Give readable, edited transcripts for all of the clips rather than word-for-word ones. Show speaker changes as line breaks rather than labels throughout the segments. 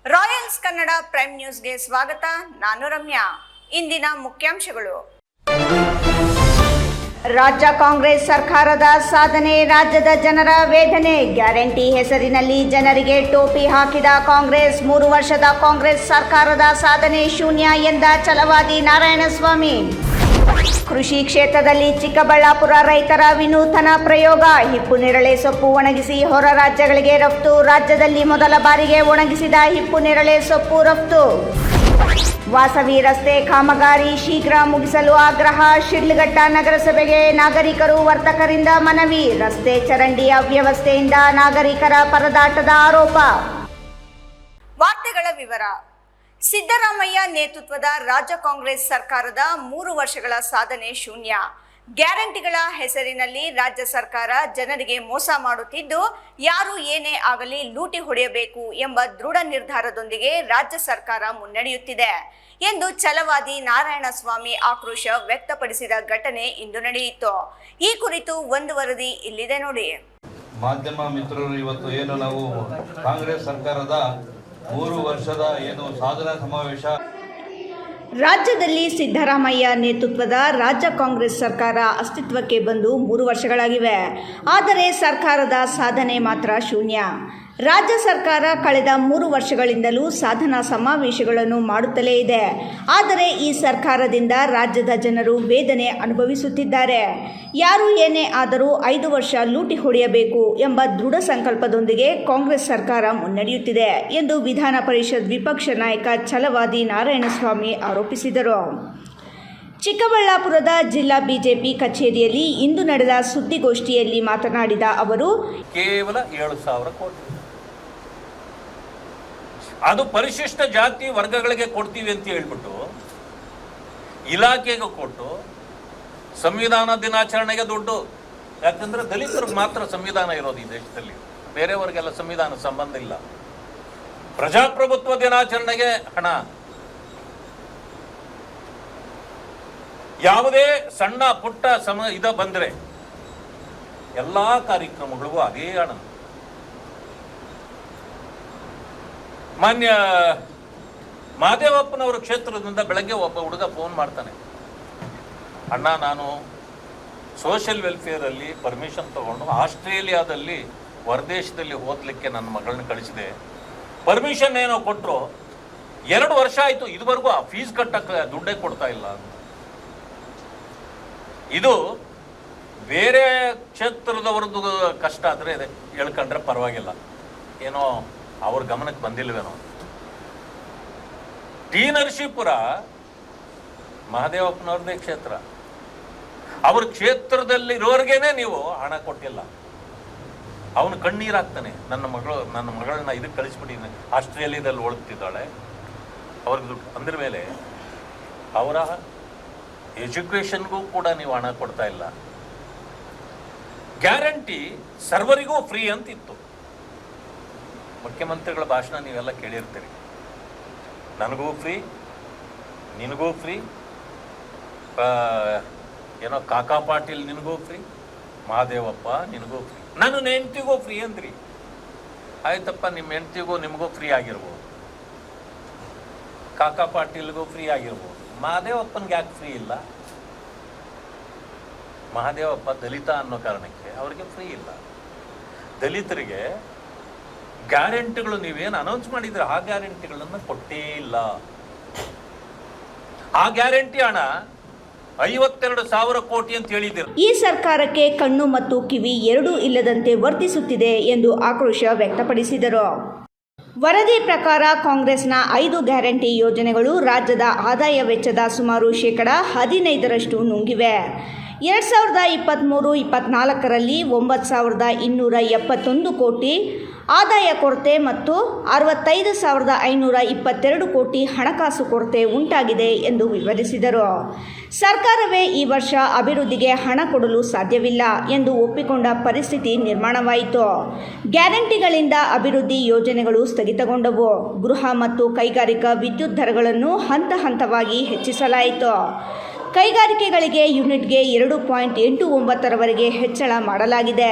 Royals Kannada prime ನ್ಯೂಸ್ಗೆ ಸ್ವಾಗತ. ನಾನು ರಮ್ಯಾ. ಇಂದಿನ ಮುಖ್ಯಾಂಶಗಳು. ರಾಜ್ಯ ಕಾಂಗ್ರೆಸ್ ಸರ್ಕಾರದ ಸಾಧನೆ, ರಾಜ್ಯದ ಜನರ ವೇದನೆ. ಗ್ಯಾರಂಟಿ ಹೆಸರಿನಲ್ಲಿ ಜನರಿಗೆ ಟೋಪಿ ಹಾಕಿದ ಕಾಂಗ್ರೆಸ್. 3 ವರ್ಷದ ಕಾಂಗ್ರೆಸ್ ಸರ್ಕಾರದ ಸಾಧನೆ ಶೂನ್ಯ ಎಂದ ಛಲವಾದಿ ನಾರಾಯಣಸ್ವಾಮಿ. ಕೃಷಿ ಕ್ಷೇತ್ರದಲ್ಲಿ ಚಿಕ್ಕಬಳ್ಳಾಪುರ ರೈತರ ವಿನೂತನ ಪ್ರಯೋಗ. ಹಿಪ್ಪು ನೇರಳೆ ಸೊಪ್ಪು ಒಣಗಿಸಿ ಹೊರ ರಾಜ್ಯಗಳಿಗೆ ರಫ್ತು. ರಾಜ್ಯದಲ್ಲಿ ಮೊದಲ ಬಾರಿಗೆ ಒಣಗಿಸಿದ ಹಿಪ್ಪು ನೇರಳೆ ಸೊಪ್ಪು ರಫ್ತು. ವಾಸವಿ ರಸ್ತೆ ಕಾಮಗಾರಿ ಶೀಘ್ರ ಮುಗಿಸಲು ಆಗ್ರಹ. ಶಿಡ್ಲಘಟ್ಟ ನಗರಸಭೆಗೆ ನಾಗರಿಕರು ವರ್ತಕರಿಂದ ಮನವಿ. ರಸ್ತೆ ಚರಂಡಿ ಅವ್ಯವಸ್ಥೆಯಿಂದ ನಾಗರಿಕರ ಪರದಾಟದ ಆರೋಪ. ವಾರ್ತೆಗಳ ವಿವರ. ಸಿದ್ದರಾಮಯ್ಯ ನೇತೃತ್ವದ ರಾಜ್ಯ ಕಾಂಗ್ರೆಸ್ ಸರ್ಕಾರದ 3 ವರ್ಷಗಳ ಸಾಧನೆ ಶೂನ್ಯ. ಗ್ಯಾರಂಟಿಗಳ ಹೆಸರಿನಲ್ಲಿ ರಾಜ್ಯ ಸರ್ಕಾರ ಜನರಿಗೆ ಮೋಸ ಮಾಡುತ್ತಿದ್ದು, ಯಾರು ಏನೇ ಆಗಲಿ ಲೂಟಿ ಹೊಡೆಯಬೇಕು ಎಂಬ ದೃಢ ನಿರ್ಧಾರದೊಂದಿಗೆ ರಾಜ್ಯ ಸರ್ಕಾರ ಮುನ್ನಡೆಯುತ್ತಿದೆ ಎಂದು ಛಲವಾದಿ ನಾರಾಯಣಸ್ವಾಮಿ ಆಕ್ರೋಶ ವ್ಯಕ್ತಪಡಿಸಿದ ಘಟನೆ ಇಂದು ನಡೆಯಿತು. ಈ ಕುರಿತು ಒಂದು ವರದಿ ಇಲ್ಲಿದೆ ನೋಡಿ.
ಮಾಧ್ಯಮ ಮಿತ್ರರು, ಇವತ್ತು ಏನು ನಾವು ಕಾಂಗ್ರೆಸ್ ಸರ್ಕಾರದ 3 ವರ್ಷದ ಏನು ಸಾಧನಾ ಸಮಾವೇಶ.
ರಾಜ್ಯದಲ್ಲಿ ಸಿದ್ದರಾಮಯ್ಯ ನೇತೃತ್ವದ ರಾಜ್ಯ ಕಾಂಗ್ರೆಸ್ ಸರ್ಕಾರ ಅಸ್ತಿತ್ವಕ್ಕೆ ಬಂದು 3 ವರ್ಷಗಳಾಗಿವೆ. ಆದರೆ ಸರ್ಕಾರದ ಸಾಧನೆ ಮಾತ್ರ ಶೂನ್ಯ. ರಾಜ್ಯ ಸರ್ಕಾರ ಕಳೆದ 3 ವರ್ಷಗಳಿಂದಲೂ ಸಾಧನಾ ಸಮಾವೇಶಗಳನ್ನು ಮಾಡುತ್ತಲೇ ಇದೆ. ಆದರೆ ಈ ಸರ್ಕಾರದಿಂದ ರಾಜ್ಯದ ಜನರು ವೇದನೆ ಅನುಭವಿಸುತ್ತಿದ್ದಾರೆ. ಯಾರು ಏನೇ ಆದರೂ 5 ವರ್ಷ ಲೂಟಿ ಹೊಡೆಯಬೇಕು ಎಂಬ ದೃಢ ಸಂಕಲ್ಪದೊಂದಿಗೆ ಕಾಂಗ್ರೆಸ್ ಸರ್ಕಾರ ಮುನ್ನಡೆಯುತ್ತಿದೆ ಎಂದು ವಿಧಾನ ಪರಿಷತ್ ವಿಪಕ್ಷ ನಾಯಕ ಛಲವಾದಿ ನಾರಾಯಣಸ್ವಾಮಿ ಆರೋಪಿಸಿದರು. ಚಿಕ್ಕಬಳ್ಳಾಪುರದ ಜಿಲ್ಲಾ ಬಿಜೆಪಿ ಕಚೇರಿಯಲ್ಲಿ ಇಂದು ನಡೆದ ಸುದ್ದಿಗೋಷ್ಠಿಯಲ್ಲಿ ಮಾತನಾಡಿದ ಅವರು,
ಕೇವಲ 7,000 ಕೋಟಿ ಅದು ಪರಿಶಿಷ್ಟ ಜಾತಿ ವರ್ಗಗಳಿಗೆ ಕೊಡ್ತೀವಿ ಅಂತ ಹೇಳ್ಬಿಟ್ಟು ಇಲಾಖೆಗೆ ಕೊಟ್ಟು ಸಂವಿಧಾನ ದಿನಾಚರಣೆಗೆ ದುಡ್ಡು. ಯಾಕಂದ್ರೆ ದಲಿತರಿಗೆ ಮಾತ್ರ ಸಂವಿಧಾನ ಇರೋದು ಈ ದೇಶದಲ್ಲಿ, ಬೇರೆಯವರಿಗೆಲ್ಲ ಸಂವಿಧಾನ ಸಂಬಂಧ ಇಲ್ಲ. ಪ್ರಜಾಪ್ರಭುತ್ವ ದಿನಾಚರಣೆಗೆ ಹಣ, ಯಾವುದೇ ಸಣ್ಣ ಪುಟ್ಟ ಇದ ಬಂದ್ರೆ ಎಲ್ಲಾ ಕಾರ್ಯಕ್ರಮಗಳಿಗೂ ಅದೇ ಹಣ. ಮಾನ್ಯ ಮಹದೇವಪ್ಪನವರ ಕ್ಷೇತ್ರದಿಂದ ಬೆಳಗ್ಗೆ ಒಬ್ಬ ಹುಡುಗ ಫೋನ್ ಮಾಡ್ತಾನೆ, ಅಣ್ಣ ನಾನು ಸೋಷಿಯಲ್ ವೆಲ್ಫೇರಲ್ಲಿ ಪರ್ಮಿಷನ್ ತಗೊಂಡು ಆಸ್ಟ್ರೇಲಿಯಾದಲ್ಲಿ ಹೊರದೇಶದಲ್ಲಿ ಓದಲಿಕ್ಕೆ ನನ್ನ ಮಗಳನ್ನ ಕಳಿಸಿದೆ. ಪರ್ಮಿಷನ್ ಏನೋ ಕೊಟ್ಟರು, 2 ವರ್ಷ ಆಯಿತು, ಇದುವರೆಗೂ ಆ ಫೀಸ್ ಕಟ್ಟಕ್ಕೆ ದುಡ್ಡೇ ಕೊಡ್ತಾ ಇಲ್ಲ. ಇದು ಬೇರೆ ಕ್ಷೇತ್ರದವ್ರದ್ದು ಕಷ್ಟ ಆದರೆ ಹೇಳ್ಕೊಂಡ್ರೆ ಪರವಾಗಿಲ್ಲ, ಏನೋ ಅವ್ರ ಗಮನಕ್ಕೆ ಬಂದಿಲ್ವೇನೋ. ಟಿ ನರಸೀಪುರ ಮಹದೇವಪ್ಪನವ್ರದೇ ಕ್ಷೇತ್ರ, ಅವ್ರ ಕ್ಷೇತ್ರದಲ್ಲಿರೋರ್ಗೇನೆ ನೀವು ಹಣ ಕೊಟ್ಟಿಲ್ಲ. ಅವನು ಕಣ್ಣೀರಾಗ್ತಾನೆ, ನನ್ನ ಮಗಳನ್ನ ಇದಕ್ಕೆ ಕಳಿಸ್ಬಿಟ್ಟಿದ್ದೀನಿ, ಆಸ್ಟ್ರೇಲಿಯಾದಲ್ಲಿ ಓದ್ತಿದ್ದಾಳೆ, ಅವ್ರಿಗೆ ದುಡ್ಡು ಅಂದ್ರ ಮೇಲೆ ಅವರ ಎಜುಕೇಷನ್ಗೂ ಕೂಡ ನೀವು ಹಣ ಕೊಡ್ತಾ ಇಲ್ಲ. ಗ್ಯಾರಂಟಿ ಸರ್ವರಿಗೂ ಫ್ರೀ ಅಂತಿತ್ತು. ಮುಖ್ಯಮಂತ್ರಿಗಳ ಭಾಷಣ ನೀವೆಲ್ಲ ಕೇಳಿರ್ತೀರಿ, ನನಗೂ ಫ್ರೀ, ನಿನಗೂ ಫ್ರೀ, ಏನೋ ಕಾಕಾ ಪಾಟೀಲ್ ನಿನಗೂ ಫ್ರೀ, ಮಹಾದೇವಪ್ಪ ನಿನಗೂ ಫ್ರೀ, ನನ್ನ ಹೆಂಡ್ತಿಗೂ ಫ್ರೀ ಅಂದ್ರಿ. ಆಯ್ತಪ್ಪ, ನಿಮ್ಮ ಹೆಂಡ್ತಿಗೂ ನಿಮಗೂ ಫ್ರೀ ಆಗಿರ್ಬೋದು, ಕಾಕಾ ಪಾಟೀಲ್ಗೂ ಫ್ರೀ ಆಗಿರ್ಬೋದು, ಮಹಾದೇವಪ್ಪನಿಗೆ ಯಾಕೆ ಫ್ರೀ ಇಲ್ಲ? ಮಹಾದೇವಪ್ಪ ದಲಿತ ಅನ್ನೋ ಕಾರಣಕ್ಕೆ ಅವ್ರಿಗೆ ಫ್ರೀ ಇಲ್ಲ. ದಲಿತರಿಗೆ ಗ್ಯಾರಂಟಿಗಳು ನೀವೇನು ಅನೌನ್ಸ್ ಮಾಡಿದ್ರೆ ಆ ಗ್ಯಾರಂಟಿಗಳನ್ನು ಕೊಟ್ಟೇ ಇಲ್ಲ. ಆ ಗ್ಯಾರಂಟಿ ಹಣ 52,000 ಕೋಟಿ ಅಂತ ಹೇಳಿದ್ದೀರ.
ಈ ಸರ್ಕಾರಕ್ಕೆ ಕಣ್ಣು ಮತ್ತು ಕಿವಿ ಎರಡೂ ಇಲ್ಲದಂತೆ ವರ್ತಿಸುತ್ತಿದೆ ಎಂದು ಆಕ್ರೋಶ ವ್ಯಕ್ತಪಡಿಸಿದರು. ವರದಿ ಪ್ರಕಾರ ಕಾಂಗ್ರೆಸ್ನ 5 ಗ್ಯಾರಂಟಿ ಯೋಜನೆಗಳು ರಾಜ್ಯದ ಆದಾಯ ವೆಚ್ಚದ ಸುಮಾರು 15% ನುಂಗಿವೆ. 2023-24ರಲ್ಲಿ 9,271 ಕೋಟಿ ಆದಾಯ ಕೊರತೆ ಮತ್ತು 65,522 ಕೋಟಿ ಹಣಕಾಸು ಕೊರತೆ ಉಂಟಾಗಿದೆ ಎಂದು ವಿವರಿಸಿದರು. ಸರ್ಕಾರವೇ ಈ ವರ್ಷ ಅಭಿವೃದ್ಧಿಗೆ ಹಣ ಕೊಡಲು ಸಾಧ್ಯವಿಲ್ಲ ಎಂದು ಒಪ್ಪಿಕೊಂಡ ಪರಿಸ್ಥಿತಿ ನಿರ್ಮಾಣವಾಯಿತು. ಗ್ಯಾರಂಟಿಗಳಿಂದ ಅಭಿವೃದ್ಧಿ ಯೋಜನೆಗಳು ಸ್ಥಗಿತಗೊಂಡವು. ಗೃಹ ಮತ್ತು ಕೈಗಾರಿಕಾ ವಿದ್ಯುತ್ ದರಗಳನ್ನು ಹಂತ ಹಂತವಾಗಿ ಹೆಚ್ಚಿಸಲಾಯಿತು. ಕೈಗಾರಿಕೆಗಳಿಗೆ ಯೂನಿಟ್ಗೆ 2.89ರವರೆಗೆ ಹೆಚ್ಚಳ ಮಾಡಲಾಗಿದೆ.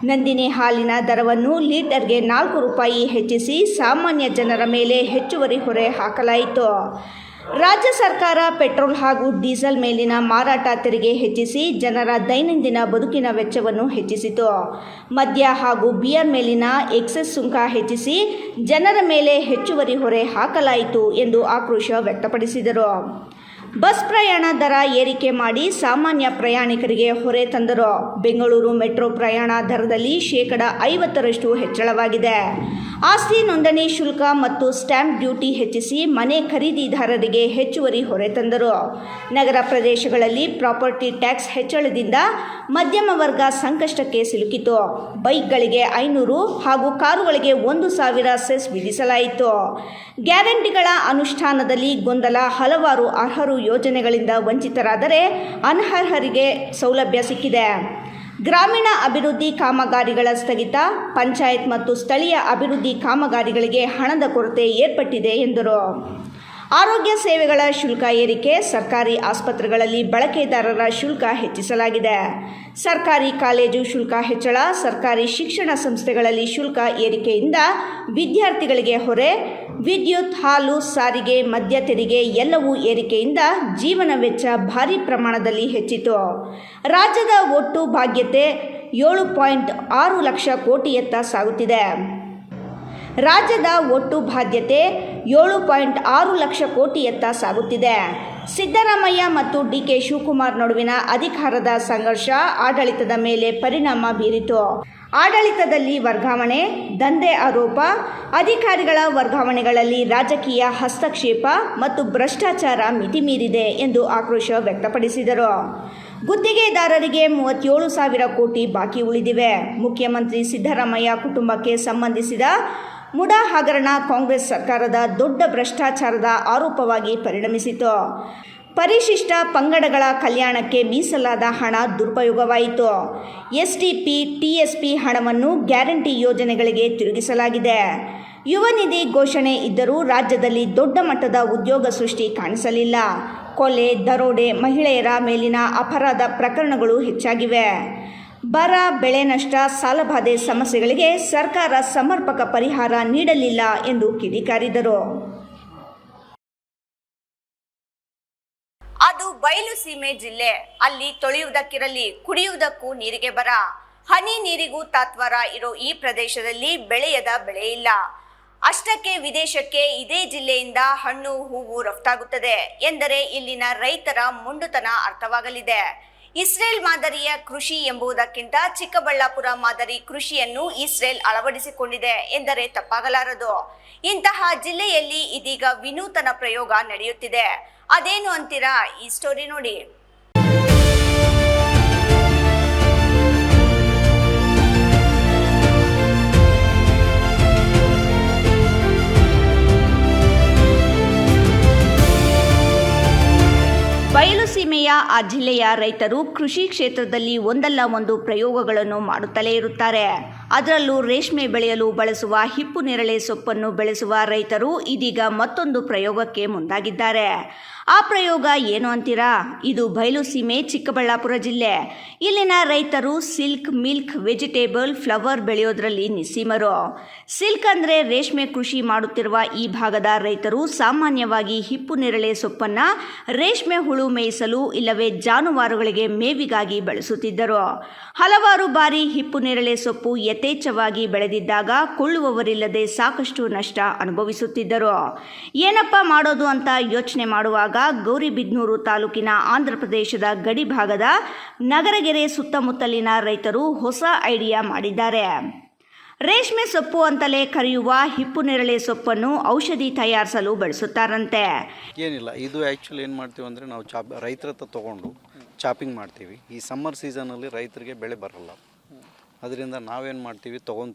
ನಂದಿನಿ ಹಾಲಿನ ದರವನ್ನು ಲೀಟರ್ಗೆ 4 ರೂಪಾಯಿ ಹೆಚ್ಚಿಸಿ ಸಾಮಾನ್ಯ ಜನರ ಮೇಲೆ ಹೆಚ್ಚುವರಿ ಹೊರೆ ಹಾಕಲಾಯಿತು. ರಾಜ್ಯ ಸರ್ಕಾರ ಪೆಟ್ರೋಲ್ ಹಾಗೂ ಡೀಸೆಲ್ ಮೇಲಿನ ಮಾರಾಟ ತೆರಿಗೆ ಹೆಚ್ಚಿಸಿ ಜನರ ದೈನಂದಿನ ಬದುಕಿನ ವೆಚ್ಚವನ್ನು ಹೆಚ್ಚಿಸಿತು. ಮದ್ಯ ಹಾಗೂ ಬಿಯರ್ ಮೇಲಿನ ಎಕ್ಸೈಸ್ ಸುಂಕ ಹೆಚ್ಚಿಸಿ ಜನರ ಮೇಲೆ ಹೆಚ್ಚುವರಿ ಹೊರೆ ಹಾಕಲಾಯಿತು ಎಂದು ಆಕ್ರೋಶ ವ್ಯಕ್ತಪಡಿಸಿದರು. ಬಸ್ ಪ್ರಯಾಣ ದರ ಏರಿಕೆ ಮಾಡಿ ಸಾಮಾನ್ಯ ಪ್ರಯಾಣಿಕರಿಗೆ ಹೊರೆ ತಂದರು. ಬೆಂಗಳೂರು ಮೆಟ್ರೋ ಪ್ರಯಾಣ ದರದಲ್ಲಿ 50% ಹೆಚ್ಚಳವಾಗಿದೆ. ಆಸ್ತಿ ನೋಂದಣಿ ಶುಲ್ಕ ಮತ್ತು ಸ್ಟ್ಯಾಂಪ್ ಡ್ಯೂಟಿ ಹೆಚ್ಚಿಸಿ ಮನೆ ಖರೀದಿದಾರರಿಗೆ ಹೆಚ್ಚುವರಿ ಹೊರೆ ತಂದರು. ನಗರ ಪ್ರದೇಶಗಳಲ್ಲಿ ಪ್ರಾಪರ್ಟಿ ಟ್ಯಾಕ್ಸ್ ಹೆಚ್ಚಳದಿಂದ ಮಧ್ಯಮ ವರ್ಗ ಸಂಕಷ್ಟಕ್ಕೆ ಸಿಲುಕಿತು. ಬೈಕ್ಗಳಿಗೆ 500 ಹಾಗೂ ಕಾರುಗಳಿಗೆ 1,000 ಸೆಸ್ ವಿಧಿಸಲಾಯಿತು. ಗ್ಯಾರಂಟಿಗಳ ಅನುಷ್ಠಾನದಲ್ಲಿ ಗೊಂದಲ. ಹಲವಾರು ಅರ್ಹರು ಯೋಜನೆಗಳಿಂದ ವಂಚಿತರಾದರೆ ಅನರ್ಹರಿಗೆ ಸೌಲಭ್ಯ ಸಿಕ್ಕಿದೆ. ಗ್ರಾಮೀಣ ಅಭಿವೃದ್ಧಿ ಕಾಮಗಾರಿಗಳ ಸ್ಥಗಿತ. ಪಂಚಾಯತ್ ಮತ್ತು ಸ್ಥಳೀಯ ಅಭಿವೃದ್ಧಿ ಕಾಮಗಾರಿಗಳಿಗೆ ಹಣದ ಕೊರತೆ ಏರ್ಪಟ್ಟಿದೆ ಎಂದರು. ಆರೋಗ್ಯ ಸೇವೆಗಳ ಶುಲ್ಕ ಏರಿಕೆ. ಸರ್ಕಾರಿ ಆಸ್ಪತ್ರೆಗಳಲ್ಲಿ ಬಳಕೆದಾರರ ಶುಲ್ಕ ಹೆಚ್ಚಿಸಲಾಗಿದೆ. ಸರ್ಕಾರಿ ಕಾಲೇಜು ಶುಲ್ಕ ಹೆಚ್ಚಳ. ಸರ್ಕಾರಿ ಶಿಕ್ಷಣ ಸಂಸ್ಥೆಗಳಲ್ಲಿ ಶುಲ್ಕ ಏರಿಕೆಯಿಂದ ವಿದ್ಯಾರ್ಥಿಗಳಿಗೆ ಹೊರೆ. ವಿದ್ಯುತ್, ಹಾಲು, ಸಾರಿಗೆ, ಮದ್ಯ ತೆರಿಗೆ ಎಲ್ಲವೂ ಏರಿಕೆಯಿಂದ ಜೀವನ ವೆಚ್ಚ ಭಾರೀ ಪ್ರಮಾಣದಲ್ಲಿ ಹೆಚ್ಚಿತು. ರಾಜ್ಯದ ಒಟ್ಟು ಬಾಧ್ಯತೆ 7.6 ಲಕ್ಷ ಕೋಟಿಯತ್ತ ಸಾಗುತ್ತಿದೆ. ರಾಜ್ಯದ ಒಟ್ಟು ಬಾಧ್ಯತೆ 7.6 ಲಕ್ಷ ಕೋಟಿಯತ್ತ ಸಾಗುತ್ತಿದೆ. ಸಿದ್ದರಾಮಯ್ಯ ಮತ್ತು ಡಿಕೆ ಶಿವಕುಮಾರ್ ನಡುವಿನ ಅಧಿಕಾರದ ಸಂಘರ್ಷ ಆಡಳಿತದ ಮೇಲೆ ಪರಿಣಾಮ ಬೀರಿತು. ಆಡಳಿತದಲ್ಲಿ ವರ್ಗಾವಣೆ, ದಂಧೆ ಆರೋಪ, ಅಧಿಕಾರಿಗಳ ವರ್ಗಾವಣೆಗಳಲ್ಲಿ ರಾಜಕೀಯ ಹಸ್ತಕ್ಷೇಪ ಮತ್ತು ಭ್ರಷ್ಟಾಚಾರ ಮಿತಿಮೀರಿದೆ ಎಂದು ಆಕ್ರೋಶ ವ್ಯಕ್ತಪಡಿಸಿದರು. ಗುತ್ತಿಗೆದಾರರಿಗೆ 37,000 ಕೋಟಿ ಬಾಕಿ ಉಳಿದಿವೆ. ಮುಖ್ಯಮಂತ್ರಿ ಸಿದ್ದರಾಮಯ್ಯ ಕುಟುಂಬಕ್ಕೆ ಸಂಬಂಧಿಸಿದ ಮುಡಾ ಹಗರಣ ಕಾಂಗ್ರೆಸ್ ಸರ್ಕಾರದ ದೊಡ್ಡ ಭ್ರಷ್ಟಾಚಾರದ ಆರೋಪವಾಗಿ ಪರಿಣಮಿಸಿತು. ಪರಿಶಿಷ್ಟ ಪಂಗಡಗಳ ಕಲ್ಯಾಣಕ್ಕೆ ಮೀಸಲಾದ ಹಣ ದುರುಪಯೋಗವಾಯಿತು. SDP, TSP ಹಣವನ್ನು ಗ್ಯಾರಂಟಿ ಯೋಜನೆಗಳಿಗೆ ತಿರುಗಿಸಲಾಗಿದೆ. ಯುವ ನಿಧಿ ಘೋಷಣೆ ಇದ್ದರೂ ರಾಜ್ಯದಲ್ಲಿ ದೊಡ್ಡ ಮಟ್ಟದ ಉದ್ಯೋಗ ಸೃಷ್ಟಿ ಕಾಣಿಸಲಿಲ್ಲ. ಕೊಲೆ, ದರೋಡೆ, ಮಹಿಳೆಯರ ಮೇಲಿನ ಅಪರಾಧ ಪ್ರಕರಣಗಳು ಹೆಚ್ಚಾಗಿವೆ. ಬರ, ಬೆಳೆ ನಷ್ಟ, ಸಾಲಬಾಧೆ ಸಮಸ್ಯೆಗಳಿಗೆ ಸರ್ಕಾರ ಸಮರ್ಪಕ ಪರಿಹಾರ ನೀಡಲಿಲ್ಲ ಎಂದು ಕಿಡಿಕಾರಿದರು. ಅದು ಬಯಲು ಸೀಮೆ ಜಿಲ್ಲೆ. ಅಲ್ಲಿ ತೊಳೆಯುವುದಕ್ಕಿರಲಿ, ಕುಡಿಯುವುದಕ್ಕೂ ನೀರಿಗೆ ಬರ. ಹನಿ ನೀರಿಗೂ ತಾತ್ವಾರ ಇರೋ ಈ ಪ್ರದೇಶದಲ್ಲಿ ಬೆಳೆಯದ ಬೆಳೆ ಇಲ್ಲ. ಅಷ್ಟಕ್ಕೆ ವಿದೇಶಕ್ಕೆ ಇದೇ ಜಿಲ್ಲೆಯಿಂದ ಹಣ್ಣು ಹೂವು ರಫ್ತಾಗುತ್ತದೆ ಎಂದರೆ ಇಲ್ಲಿನ ರೈತರ ಮೊಂಡುತನ ಅರ್ಥವಾಗಲಿದೆ. ಇಸ್ರೇಲ್ ಮಾದರಿಯ ಕೃಷಿ ಎಂಬುದಕ್ಕಿಂತ ಚಿಕ್ಕಬಳ್ಳಾಪುರ ಮಾದರಿ ಕೃಷಿಯನ್ನು ಇಸ್ರೇಲ್ ಅಳವಡಿಸಿಕೊಂಡಿದೆ ಎಂದರೆ ತಪ್ಪಾಗಲಾರದು. ಇಂತಹ ಜಿಲ್ಲೆಯಲ್ಲಿ ಇದೀಗ ವಿನೂತನ ಪ್ರಯೋಗ ನಡೆಯುತ್ತಿದೆ. ಅದೇನು ಅಂತೀರಾ? ಈ ಸ್ಟೋರಿ ನೋಡಿ. ಬಯಲು ಸೀಮೆಯ ಆ ಜಿಲ್ಲೆಯ ರೈತರು ಕೃಷಿ ಕ್ಷೇತ್ರದಲ್ಲಿ ಒಂದಲ್ಲ ಒಂದು ಪ್ರಯೋಗಗಳನ್ನು ಮಾಡುತ್ತಲೇ ಇರುತ್ತಾರೆ. ಅದರಲ್ಲೂ ರೇಷ್ಮೆ ಬೆಳೆಯಲು ಬಳಸುವ ಹಿಪ್ಪು ನೇರಳೆ ಸೊಪ್ಪನ್ನು ಬೆಳೆಸುವ ರೈತರು ಇದೀಗ ಮತ್ತೊಂದು ಪ್ರಯೋಗಕ್ಕೆ ಮುಂದಾಗಿದ್ದಾರೆ. ಆ ಪ್ರಯೋಗ ಏನು ಅಂತೀರಾ? ಇದು ಬಯಲು ಸೀಮೆ ಚಿಕ್ಕಬಳ್ಳಾಪುರ ಜಿಲ್ಲೆ. ಇಲ್ಲಿನ ರೈತರು ಸಿಲ್ಕ್, ಮಿಲ್ಕ್, ವೆಜಿಟೇಬಲ್, ಫ್ಲವರ್ ಬೆಳೆಯೋದ್ರಲ್ಲಿ ನಿಸ್ಸೀಮರು. ಸಿಲ್ಕ್ ಅಂದರೆ ರೇಷ್ಮೆ ಕೃಷಿ ಮಾಡುತ್ತಿರುವ ಈ ಭಾಗದ ರೈತರು ಸಾಮಾನ್ಯವಾಗಿ ಹಿಪ್ಪು ನೇರಳೆ ಸೊಪ್ಪನ್ನು ರೇಷ್ಮೆ ಹುಳು ಮೇಯಿಸಲು ಇಲ್ಲವೇ ಜಾನುವಾರುಗಳಿಗೆ ಮೇವಿಗಾಗಿ ಬಳಸುತ್ತಿದ್ದರು. ಹಲವಾರು ಬಾರಿ ಹಿಪ್ಪು ನೇರಳೆ ಸೊಪ್ಪು ಯಥೇಚ್ಛವಾಗಿ ಬೆಳೆದಿದ್ದಾಗ ಕೊಳ್ಳುವವರಿಲ್ಲದೆ ಸಾಕಷ್ಟು ನಷ್ಟ ಅನುಭವಿಸುತ್ತಿದ್ದರು. ಏನಪ್ಪ ಮಾಡೋದು ಅಂತ ಯೋಚನೆ ಮಾಡುವಾಗ ಗೌರಿಬಿದನೂರು ತಾಲೂಕಿನ ಆಂಧ್ರ ಪ್ರದೇಶದ ಗಡಿ ಭಾಗದ ನಗರಗೆರೆ ಸುತ್ತಮುತ್ತಲಿನ ರೈತರು ಹೊಸ ಐಡಿಯಾ ಮಾಡಿದ್ದಾರೆ. ರೇಷ್ಮೆ ಸೊಪ್ಪು ಅಂತಲೇ ಕರೆಯುವ ಹಿಪ್ಪು ನೇರಳೆ ಸೊಪ್ಪನ್ನು ಔಷಧಿ ತಯಾರಿಸಲು ಬಳಸುತ್ತಾರಂತೆ.
ಏನಿಲ್ಲ, ಇದು ಆ್ಯಕ್ಚುಲಿ ಏನು ಮಾಡ್ತೀವಿ ಅಂದರೆ ನಾವು ರೈತರ ಹತ್ರ ತೊಗೊಂಡು ಚಾಪಿಂಗ್ ಮಾಡ್ತೀವಿ. ಈ ಸಮ್ಮರ್ ಸೀಸನಲ್ಲಿ ರೈತರಿಗೆ ಬೆಳೆ ಬರಲ್ಲ. ಅದರಿಂದ ನಾವೇನು ಮಾಡ್ತೀವಿ,